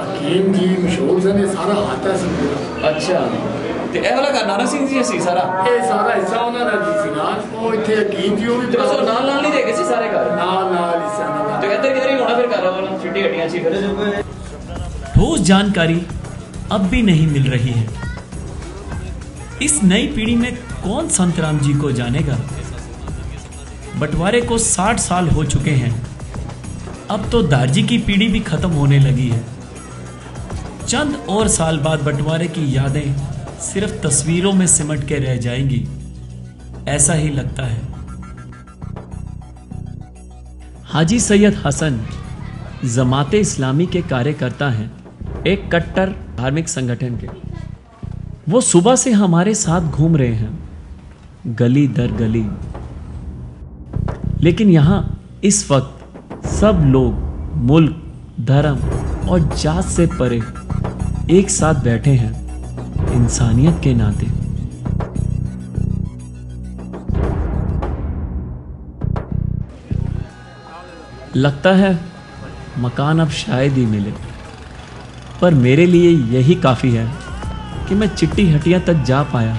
[SPEAKER 16] हकीम जी मशहूर से सारा हाथा सी।
[SPEAKER 3] अच्छा ਤੇ ਇਹ ਵਾਲਾ ਘਰ ਨਾਨਕ ਸਿੰਘ ਜੀ ਸੀ ਸਾਰਾ
[SPEAKER 16] ਇਹ ਸਾਰਾ ਹਿੱਸਾ ਉਹਨਾਂ ਦਾ ਸੀ ਨਾਲ ਉਹ ਇੱਥੇ ਹਕੀਮ ਜੀ ਉਹ ਵੀ
[SPEAKER 3] ਤੇ ਬਸ ਉਹ ਨਾਲ ਨਾਲ ਨਹੀਂ ਰਹਿ ਗਏ ਸੀ ਸਾਰੇ ਘਰ
[SPEAKER 16] ਨਾਲ ਨਾਲ ਹਿੱਸਾ ਨਾਲ
[SPEAKER 4] ठोस जानकारी अब भी नहीं मिल रही है। इस नई पीढ़ी में कौन संत राम जी को जानेगा। बंटवारे को 60 साल हो चुके हैं। अब तो दारजी की पीढ़ी भी खत्म होने लगी है। चंद और साल बाद बंटवारे की यादें सिर्फ तस्वीरों में सिमट के रह जाएंगी, ऐसा ही लगता है। हाजी सैयद हसन जमाते इस्लामी के कार्यकर्ता हैं, एक कट्टर धार्मिक संगठन के। वो सुबह से हमारे साथ घूम रहे हैं गली दर गली। लेकिन यहां इस वक्त सब लोग मुल्क, धर्म और जात से परे एक साथ बैठे हैं इंसानियत के नाते। लगता है मकान अब शायद ही मिले, पर मेरे लिए यही काफी है कि मैं चिट्टी हटिया तक जा पाया,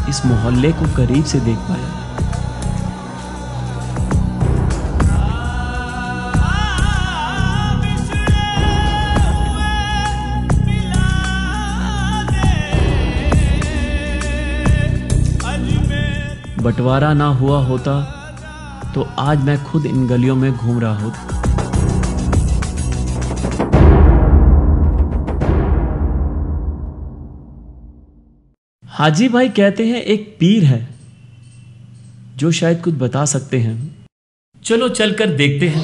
[SPEAKER 4] इस मोहल्ले को करीब से देख पाया। बंटवारा ना हुआ होता तो आज मैं खुद इन गलियों में घूम रहा होता। हाजी भाई कहते हैं एक पीर है जो शायद कुछ बता सकते हैं। चलो चलकर देखते हैं।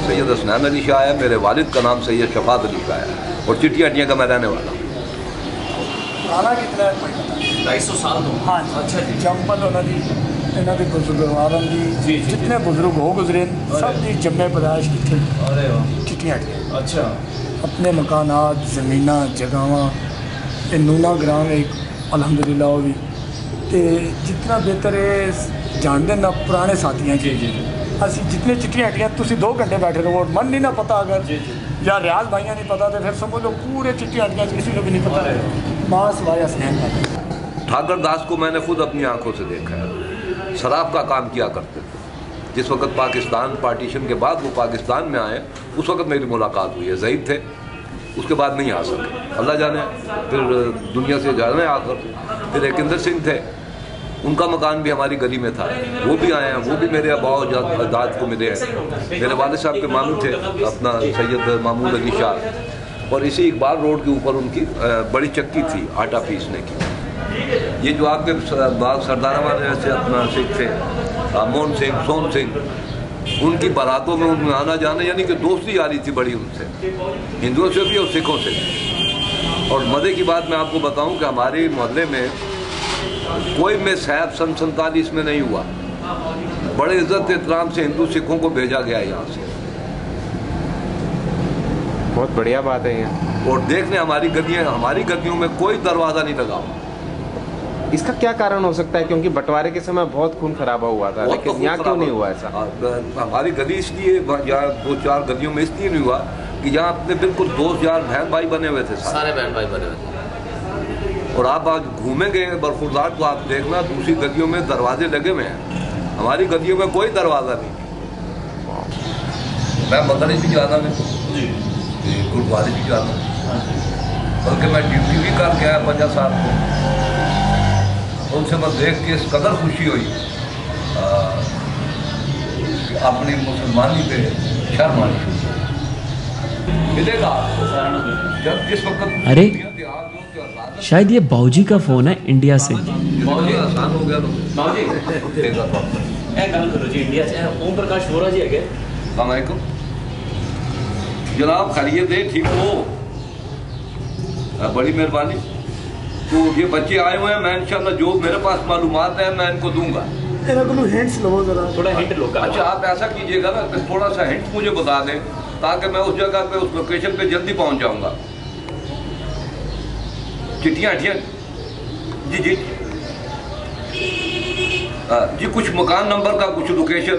[SPEAKER 17] सैयद हसनैन अली शाह है, मेरे वालिद का नाम सैयद शफात अली शाह है और चिट्टी हटिया का मैं रहने वाला हूँ।
[SPEAKER 11] साला कितना है कोई पता नहीं।
[SPEAKER 3] 250 साल तो।
[SPEAKER 11] हाँ अच्छा जी। चंपल होना जी, इन्हों के बुजुर्ग आलम जी जितने बुजुर्ग हो गुजरे सब की जम्मे पैदाइश की थी चिट्टी हटिया।
[SPEAKER 3] अच्छा।
[SPEAKER 11] अपने मकानात ज़मीना जगह नूना ग्राम एक अलहमदुलिल्लाह वो भी तो जितना बेहतर है जानते ना पुराने साथी हैं जी जी असं जितने चिट्टियाँ हटियाँ तुम 2 घंटे बैठे रहो मन नहीं ना पता अगर या रियाज भाइयाँ नहीं पता तो फिर समझ लो पूरे चिट्टियाँ हटियाँ किसी को भी नहीं पता। माँ सवाया स्नेह
[SPEAKER 17] ठाकर दास को मैंने खुद अपनी आंखों से देखा है। शराब का काम किया करते थे। जिस वक्त पाकिस्तान पार्टीशन के बाद वो पाकिस्तान में आए उस वक्त मेरी मुलाकात हुई है। ज़ईद थे, उसके बाद नहीं आ सके, अल्लाह जाने फिर दुनिया से जाने आकर। फिर एक इंदर सिंह थे, उनका मकान भी हमारी गली में था, वो भी आए हैं, वो भी मेरे अबाव दाद को मिले हैं। मेरे वालिद साहब के मामू थे अपना सैयद मामूद अली शाह, और इसी इकबाल रोड के ऊपर उनकी बड़ी चक्की थी आटा पीसने की। ये जो आपके सरदारा वाले से अपना सिख थे मोहन सिंह, सोन सिंह, उनकी बारातों में उनमें आना जाना यानी कि दोस्ती आ रही थी बड़ी उनसे, हिंदुओं से भी और सिखों से भी। और मज़े की बात मैं आपको बताऊं कि हमारे मोहल्ले में कोई में साहब सन 47 में नहीं हुआ। बड़े इज्जत एहतराम से हिंदू सिखों को भेजा गया यहाँ से।
[SPEAKER 8] बहुत बढ़िया बात है ये।
[SPEAKER 17] और देखने हमारी गलियों में कोई दरवाज़ा नहीं लगा।
[SPEAKER 8] इसका क्या कारण हो सकता है? क्योंकि बंटवारे के समय बहुत खून खराबा हुआ था, लेकिन यहाँ क्यों नहीं हुआ ऐसा?
[SPEAKER 17] हमारी गली इसलिए यहाँ 2-4 गलियों में इसलिए नहीं हुआ कि यहाँ अपने बिल्कुल दोस्त यार बहन भाई बने हुए थे,
[SPEAKER 3] सारे बहन भाई बने हुए थे।
[SPEAKER 17] और आप आज घूमेंगे बरखुरदार तो आप देखना दूसरी गलियों में दरवाजे लगे हुए हैं, हमारी गलियों में कोई दरवाज़ा नहीं। मैं मदरस भी जाना है, गुरुद्वारे भी जाना, बल्कि मैं ड्यूटी भी करके आया 50 साल में। उनसे मैं देख के इस कदर खुशी हुई अपनी मुसलमानी पे शर्म आई। मिलेगा जब जिस वक्त।
[SPEAKER 4] अरे शायद ये बाऊजी का फोन है इंडिया से।
[SPEAKER 17] आसान हो गया
[SPEAKER 3] इंडिया से ओम प्रकाश वोरा जी है।
[SPEAKER 17] सलामकुम जनाब, खैरियत है? ठीक हो? बड़ी मेहरबानी। तो ये बच्चे आए हुए हैं, मैं इंशाल्लाह जो मेरे पास मालूमात है मैं इनको दूंगा।
[SPEAKER 3] थोड़ा हिंट लो।
[SPEAKER 17] अच्छा आप ऐसा कीजिएगा ना, थोड़ा सा हिंट मुझे बता दें ताकि मैं उस जगह पे उस लोकेशन पे जल्दी पहुंच जाऊंगा। चिट्टियाँ हटियाँ जी जी जी, कुछ मकान नंबर का कुछ लोकेशन।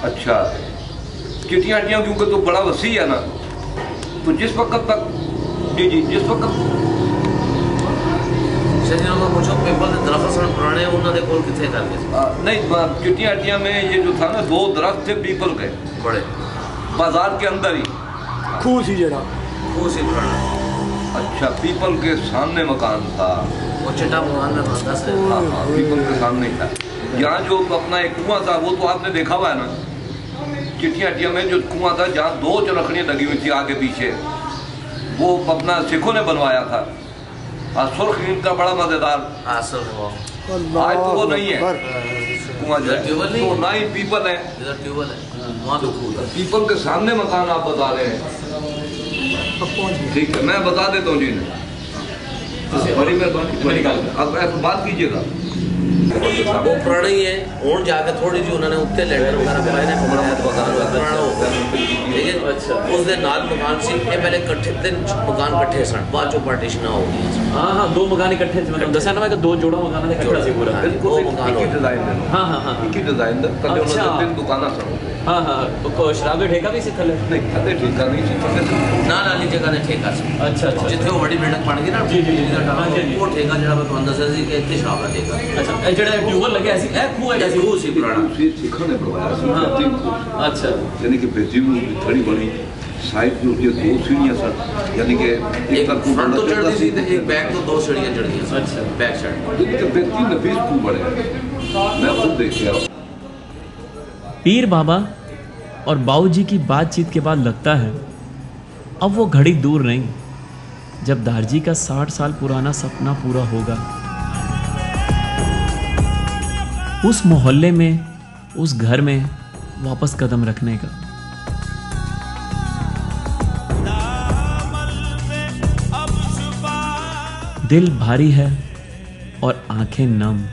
[SPEAKER 17] अच्छा चिट्ठियाँ हट्टियाँ क्योंकि तो बड़ा वसी है ना, तो जिस वक्त तक जिस वक्त नहीं चिट्ठियाँ हट्टियाँ में ये जो था ना 2 दरख्त थे पीपल के बड़े बाजार के अंदर ही
[SPEAKER 16] खूह सी जरा
[SPEAKER 17] अच्छा पीपल के सामने मकान था
[SPEAKER 18] वो चिट्टा मकान में बनता है।
[SPEAKER 17] हाँ पीपल के सामने ही था। यहाँ जो अपना एक कुआं था वो तो आपने देखा हुआ है ना चिट्ठियाँ हट्टियाँ में जो कुआं था जहाँ 2 चरखड़ियाँ लगी हुई थी आगे पीछे, वो अपना सिखों ने बनवाया था। सुर्ख इनका बड़ा मजेदार आज तो वो नहीं है कुआं तो ना ही पीपल है पीपल के सामने मकान आप बता रहे हैं। ठीक है मैं बता देता हूँ जी बड़ी मेहरबानी अब बात कीजिएगा।
[SPEAKER 18] वो पुराना ही है और जाके थोड़ी जी उन्होंने उत्ते लेटर वगैरह बनाए ने पुराना हो गया लेकिन उस दिन नाल मकान सी ये पहले इकट्ठे 3 मकान इकट्ठे सन बाद जो पार्टीशन हो गई।
[SPEAKER 3] हाँ 2 मकान इकट्ठे थे मतलब दसा ना मैं 2 जोड़ा मकान है इकट्ठा से पूरा
[SPEAKER 17] बिल्कुल एक ही डिजाइन है। हाँ एक ही डिजाइन है तले उन्होंने 3 दुकाना सन।
[SPEAKER 3] हाँ को शराब ठेका भी से थले
[SPEAKER 17] नहीं थले ठेका नहीं सी थले
[SPEAKER 18] ना नाली जगह ने ठेका सी।
[SPEAKER 3] अच्छा
[SPEAKER 18] जिथे वो बड़ी बिल्डिंग बन गई ना जी वो ठेका जड़ा मैं तुम दसा सी कि इतने शराब का ठेका।
[SPEAKER 3] अच्छा जेड़ा ट्यूबवेल लगे ऐसी ए खूह है
[SPEAKER 18] ऐसी खूह सी पुराना
[SPEAKER 17] सिखों ने बनवाया सी।
[SPEAKER 3] अच्छा
[SPEAKER 17] यानी कि बेजी थड़ी बनी साइड में उसके 2 सीढ़ियां सर यानी कि
[SPEAKER 18] एक फ्रंट तो चढ़ती थी तो एक बैक तो 2 सीढ़ियां चढ़ी। अच्छा बैक साइड
[SPEAKER 17] तो बेहतरीन नफीस खूह बने मैं खुद देख के आया।
[SPEAKER 4] पीर बाबा और बाऊजी की बातचीत के बाद लगता है अब वो घड़ी दूर नहीं जब दारजी का 60 साल पुराना सपना पूरा होगा। उस मोहल्ले में उस घर में वापस कदम रखने का। दिल भारी है और आंखें नम।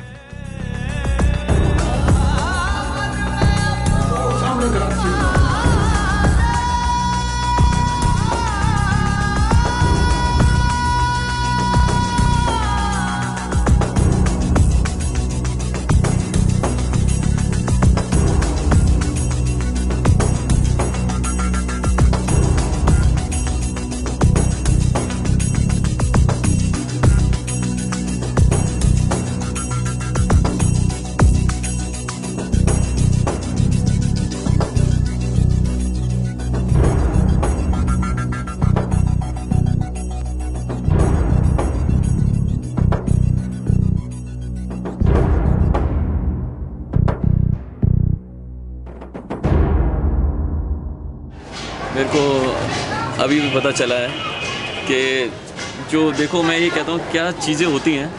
[SPEAKER 3] मेरे को अभी भी पता चला है कि जो देखो मैं ये कहता हूँ क्या चीज़ें होती हैं।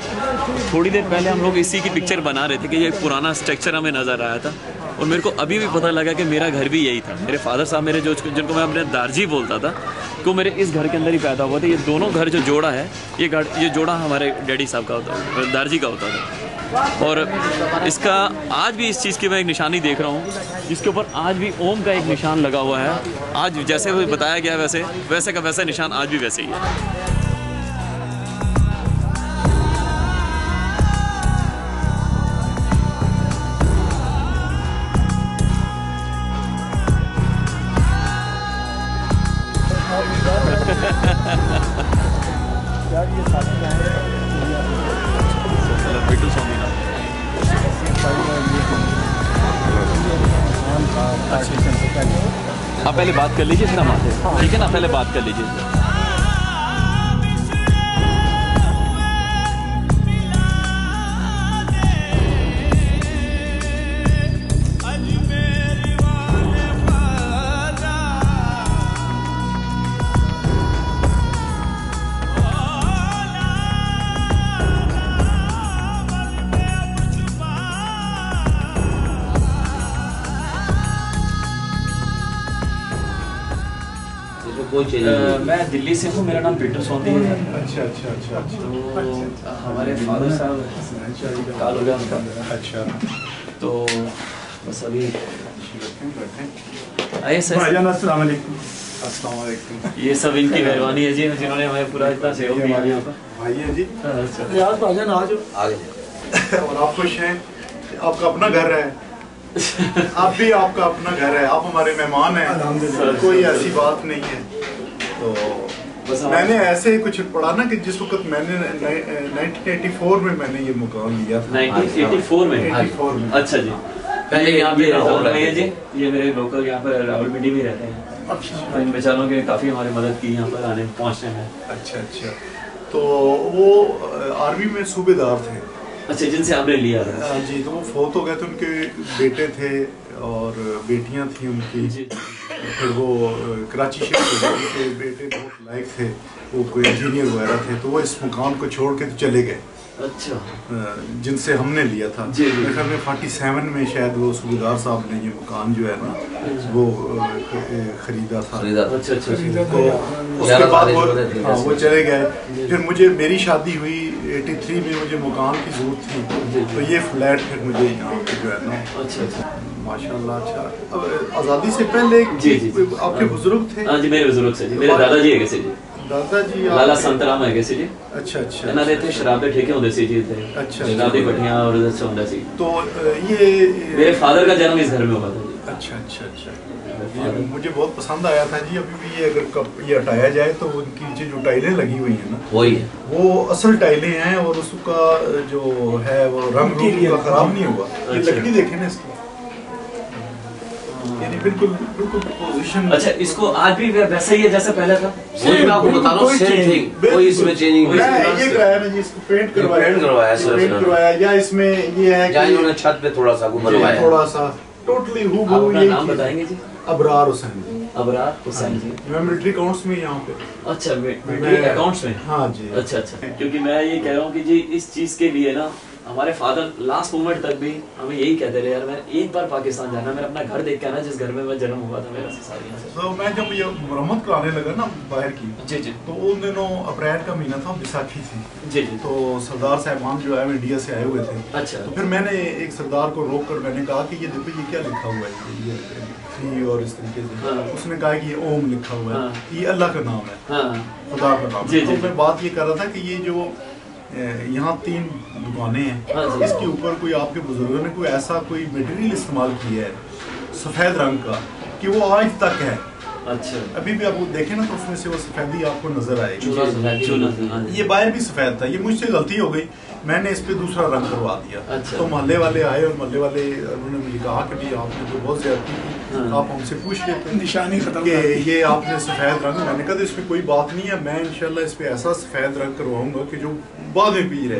[SPEAKER 3] थोड़ी देर पहले हम लोग इसी की पिक्चर बना रहे थे कि ये पुराना स्ट्रक्चर हमें नज़र आया था और मेरे को अभी भी पता लगा कि मेरा घर भी यही था। मेरे फादर साहब मेरे जो जिनको मैं अपने दारजी बोलता था तो मेरे इस घर के अंदर ही पैदा हुआ था। ये दोनों घर जो जोड़ा है ये जोड़ा हमारे डैडी साहब का होता दारजी का होता था और इसका आज भी इस चीज़ की मैं एक निशानी देख रहा हूँ जिसके ऊपर आज भी ओम का एक निशान लगा हुआ है। आज जैसे बताया गया वैसे का वैसा निशान आज भी वैसे ही है। आप पहले बात कर लीजिए फिर हम आते हैं, ठीक है ना? पहले बात कर लीजिए। मैं दिल्ली से हूँ, मेरा नाम पीटर सोंदी है।
[SPEAKER 11] अच्छा अच्छा अच्छा अच्छा।
[SPEAKER 3] तो हमारे फादर साहब काल हो गया उनका।
[SPEAKER 11] अच्छा
[SPEAKER 3] तो बस अभी आइए सर।
[SPEAKER 11] भाईजान अस्सलाम वालेकुम। अस्सलाम वालेकुम।
[SPEAKER 3] ये सब इनकी मेहरबानी है जी, जिन्होंने हमें पूरा इतना सहयोग दिया यहाँ पर।
[SPEAKER 11] भाई है जी। रियाज भाईजान आज
[SPEAKER 18] आ गए
[SPEAKER 11] और आप खुश हैं? आपका अपना घर है
[SPEAKER 19] आप भी आपका अपना घर है, आप हमारे मेहमान हैं, कोई ऐसी बात नहीं है। तो मैंने ऐसे कुछ पढ़ा ना कि जिस वक्त मैंने 1984 में मैंने ये मकान लिया था।
[SPEAKER 4] 1984 में?
[SPEAKER 19] 84 में।
[SPEAKER 3] अच्छा जी। पहले यहाँ पे भैया जी, ये मेरे लोकल यहाँ पर रावलपिंडी में रहते हैं।
[SPEAKER 19] अच्छा।
[SPEAKER 3] तो इन बेचारों के काफी हमारी मदद की यहाँ पर आने पहुँचने में।
[SPEAKER 19] अच्छा अच्छा। तो वो आर्मी में सूबेदार थे।
[SPEAKER 3] अच्छा, जिनसे आपने लिया था?
[SPEAKER 19] जी। तो वो फौत हो गए थे, उनके बेटे थे और बेटियां थी उनकी। फिर वो कराची शिफ्ट हो गए, उनके बेटे बहुत लायक थे, वो कोई इंजीनियर वगैरह थे, तो वो इस मकान को छोड़ के तो चले गए।
[SPEAKER 3] अच्छा।
[SPEAKER 19] जिनसे हमने लिया था। मेरे ख्याल में 47 में शायद वो सूबेदार साहब ने ये मकान जो है ना वो खरीदा था।
[SPEAKER 3] अच्छा अच्छा।
[SPEAKER 19] तो उसके बाद वो चले गए। फिर मुझे मेरी शादी हुई 83 में, मुझे मकान की जरूरत थी, तो ये फ्लैट फिर मुझे यहाँ पे जो है ना।
[SPEAKER 3] अच्छा अच्छा।
[SPEAKER 19] माशाल्लाह। अच्छा, अब आज़ादी से पहले आपके बुजुर्ग थे?
[SPEAKER 3] हाँ जी, मेरे बुजुर्ग से जी, मेरे दादाजी है कैसे जी।
[SPEAKER 19] दादाजी
[SPEAKER 3] लाला संतराम है कैसे जी।
[SPEAKER 19] अच्छा अच्छा।
[SPEAKER 3] ਇਹਨਾਂ ਦੇ ਇੱਥੇ ਸ਼ਰਾਬ ਦੇ ਠੇਕੇ ਹੁੰਦੇ ਸੀ ਜੀ ਇੱਥੇ।
[SPEAKER 19] अच्छा।
[SPEAKER 3] शराब दी भट्टियां और उधर से ਹੁੰਦਾ ਸੀ।
[SPEAKER 19] तो ये
[SPEAKER 3] मेरे फादर का जन्म इस घर में हुआ था जी।
[SPEAKER 19] अच्छा अच्छा अच्छा। ये मुझे बहुत पसंद आया था जी। अभी भी ये अगर ये हटाया जाए तो उनकी नीचे जो टाइलें लगी हुई हैं ना,
[SPEAKER 3] वही है, वो
[SPEAKER 19] असल टाइलें हैं और उसका जो है वो रंग खराब नहीं हुआ। ये लकड़ी देखे ना इसकी, यानी बिल्कुल बिल्कुल पोजीशन।
[SPEAKER 3] अच्छा, इसको आज भी वैसा ही है जैसा पहले था?
[SPEAKER 18] वही मैं आपको बता रहा हूँ, सेम थिंग, कोई इसमें चेंजिंग नहीं है।
[SPEAKER 19] ये कराया ना जी, इसको पेंट करवाया या इसमें ये है
[SPEAKER 18] कि इन्होंने छत पे थोड़ा सा बनवाया,
[SPEAKER 19] थोड़ा सा टोटली हूबहू।
[SPEAKER 3] अपना नाम बताएंगे जी?
[SPEAKER 19] अबरार हुसैन जी।
[SPEAKER 3] अबरार हुसैन जी।
[SPEAKER 19] मैं मिलिट्री अकाउंट्स में यहाँ पे।
[SPEAKER 3] अच्छा, मिलिट्री अकाउंट्स में?
[SPEAKER 19] हाँ जी।
[SPEAKER 3] अच्छा अच्छा। क्योंकि मैं ये कह रहा हूँ कि जी इस चीज के लिए ना हमारे फादर लास्ट मोमेंट तक भी हमें यही कहते रहे, यार मैं एक बार पाकिस्तान जाना, मेरा अपना घर देख के आना जिस घर में मैं जन्म हुआ था मेरा सारी।
[SPEAKER 19] तो मैं जब ये मरम्मत कराने लगा ना बाहर की,
[SPEAKER 3] जी जी,
[SPEAKER 19] तो उन दिनों अप्रैल का महीना था, बैसाखी थी।
[SPEAKER 3] जी जी।
[SPEAKER 19] तो सरदार साहबान जो है इंडिया से आए हुए थे।
[SPEAKER 3] अच्छा।
[SPEAKER 19] तो फिर मैंने एक सरदार को रोक कर मैंने कहा कि ये देखो ये क्या लिखा हुआ है, ये फ्री और इस तरीके से। उसने कहा कि ये ओम लिखा हुआ है, ये अल्लाह का नाम है, खुदा का नाम है। तो मैं बात ये कर रहा था कि ये जो यहाँ 3 दुकानें हैं, इसके ऊपर कोई आपके बुजुर्गों ने कोई ऐसा कोई मटेरियल इस्तेमाल किया है सफ़ेद रंग का कि वो आज तक है।
[SPEAKER 3] अच्छा।
[SPEAKER 19] अभी भी आप वो देखें ना तो उसमें से वो सफ़ेदी आपको नजर आएगी। ये बाहर भी सफ़ेद था, ये मुझसे गलती हो गई, मैंने इस पे दूसरा रंग करवा दिया।
[SPEAKER 3] अच्छा।
[SPEAKER 19] तो मोहल्ले वाले आए और मोहल्ले वाले उन्होंने मुझे कहा कि भाई आपने तो बहुत ज्यादती की, आप हमसे पूछ लेते
[SPEAKER 11] निशानी खत्म
[SPEAKER 19] कि ये आपने सफ़ेद रंग। मैंने कहा इसमें कोई बात नहीं है, मैं इंशाल्लाह इस पे ऐसा सफ़ेद रंग करवाऊंगा कि जो बाद में पी रहे।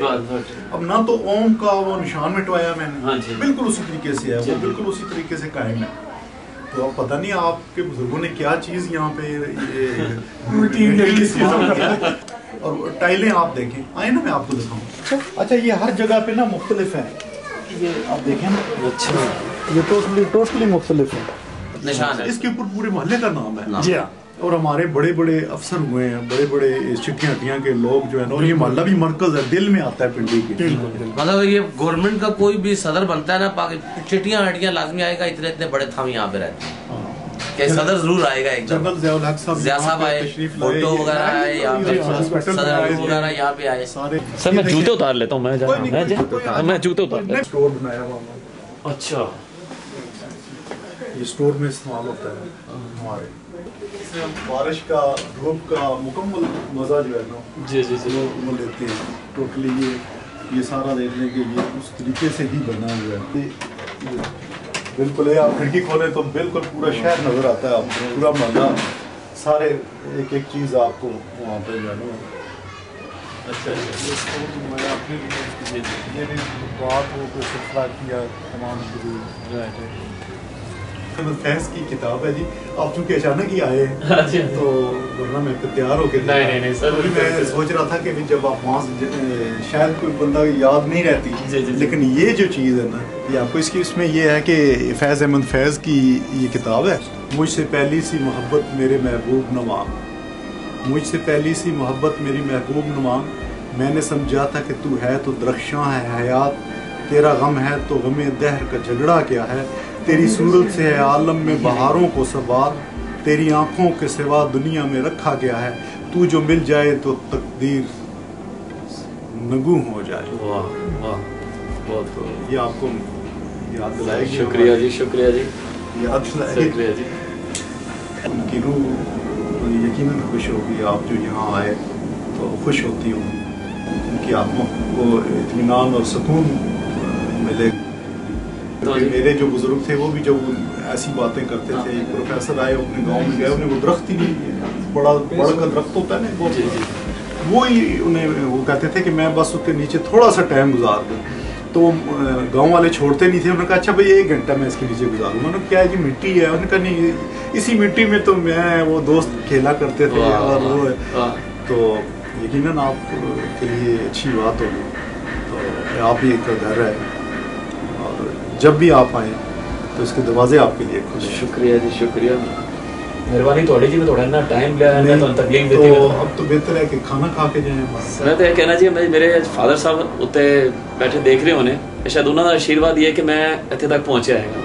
[SPEAKER 19] अब ना तो ओम का वो निशान मिटवाया मैंने, बिल्कुल उसी तरीके से है, वो बिल्कुल उसी तरीके से कायम है। तो अब पता नहीं आपके बुजुर्गों ने क्या चीज यहाँ पे और टाइलें आप देखें, आए ना मैं आपको दिखाऊं। अच्छा, ये हर जगह पे ना मुख्तलिफ है, ये आप देखें ना।
[SPEAKER 3] अच्छा।
[SPEAKER 19] ये टोटली मुख्तलिफ है,
[SPEAKER 18] निशान है।
[SPEAKER 19] इसके ऊपर पूरे मोहल्ले का नाम है
[SPEAKER 11] जी हाँ।
[SPEAKER 19] और हमारे बड़े बड़े अफसर हुए हैं, बड़े बड़े चिट्ठियाँ हटियाँ के लोग जो है ना, और ये मोहल्ला भी मरकज है, दिल में आता है पिंडी के।
[SPEAKER 18] मतलब ये गवर्नमेंट का कोई भी सदर बनता है ना, चिट्ठियाँ हटियाँ लाजमी आएगा, इतने इतने बड़े थाम यहाँ पे रहते हैं कि सदर जरूर आएगा। एक
[SPEAKER 19] जनरल ज़ियाउल हक
[SPEAKER 18] साहब आए, फोटो वगैरह आए यहाँ पे, सदर वगैरह यहाँ पे आए।
[SPEAKER 3] सर मैं जूते उतार लेता हूँ, मैं जूते उतार।
[SPEAKER 19] स्टोर बनाया हुआ।
[SPEAKER 3] अच्छा,
[SPEAKER 19] ये स्टोर में इस्तेमाल होता है हमारे। बारिश का, धूप का मुकम्मल मजा जो है ना,
[SPEAKER 3] जी जी जी,
[SPEAKER 19] वो लेते हैं। टोटली ये सारा देख लें कि ये उस तरीके से ही बना हुआ है। बिल्कुल है, आप खिड़की खोले तो बिल्कुल पूरा शहर नजर आता है आपको, पूरा मोहल्ला, सारे एक एक चीज आपको वहाँ पे जो है ना।
[SPEAKER 3] अच्छा,
[SPEAKER 19] ये भी बात हो कोई सिलसिला किया तमाम फैज की किताब है जी। आप चूंकि अचानक ही आए तो वरना मैं तैयार होकर
[SPEAKER 3] नहीं सर,
[SPEAKER 19] मैं सोच रहा था कि जब आप वहाँ से शायद कोई बंदा याद नहीं रहती।
[SPEAKER 3] जी।
[SPEAKER 19] लेकिन ये जो चीज़ है ना, ये आपको इसकी इसमें ये है कि फैज़ अहमद फैज़ की ये किताब है। मुझसे पहली सी मोहब्बत मेरे महबूब नवा, मुझसे पहली सी मोहब्बत मेरी महबूब नवा, मैंने समझा था कि तू है तो दरख्शां है हयात, तेरा गम है तो गमे दहर का झगड़ा क्या है, तेरी सूरत से है आलम में बहारों को सवार, तेरी आंखों के सिवा दुनिया में रखा गया है, तू जो मिल जाए तो तकदीर नगू हो जाए।
[SPEAKER 3] वाह वाह, बहुत
[SPEAKER 19] ये आपको याद दिलाएगी।
[SPEAKER 3] शुक्रिया जी, शुक्रिया जी,
[SPEAKER 19] याद दिलाएगी।
[SPEAKER 3] शुक्रिया जी।
[SPEAKER 19] उनकी रूह यकीनन खुश होगी, आप जो यहाँ आए तो खुश होती होंगी, उनकी आत्मा को इत्मीनान और सुकून मिलेगा। तो मेरे जो बुजुर्ग थे वो भी जब ऐसी बातें करते थे, एक प्रोफेसर आए अपने गांव में गए, उन्हें वो दरख्त ही नहीं, बड़ा का दरख्त होता है ना वो ही उन्हें वो कहते थे कि मैं बस उसके नीचे थोड़ा सा टाइम गुजार दूँ। तो गांव वाले छोड़ते नहीं थे, उन्होंने कहा अच्छा भाई 1 घंटा मैं इसके नीचे गुजारूंगा। उन्होंने क्या है जी मिट्टी है, उन्होंने कहा नहीं इसी मिट्टी में तो मैं वो दोस्त खेला करते थे और वो तो यकीनन आपके लिए अच्छी बात होगी। तो आप ही एक घर है और जब भी आप आए तो इसके दरवाजे आपके लिए खुश।
[SPEAKER 3] शुक्रिया जी, शुक्रिया, मेहरबानी थोड़ी जी, मैं थोड़ा ना टाइम लिया है तो तकलीफ देती
[SPEAKER 19] तो अब तो बेहतर है कि खाना खा के जाएं।
[SPEAKER 3] मैं तो ये कहना चाहिए मेरे फादर साहब उत्ते बैठे देख रहे होने, शायद उन्होंने आशीर्वाद ये कि मैं इत्थे तक पहुंचे आएगा।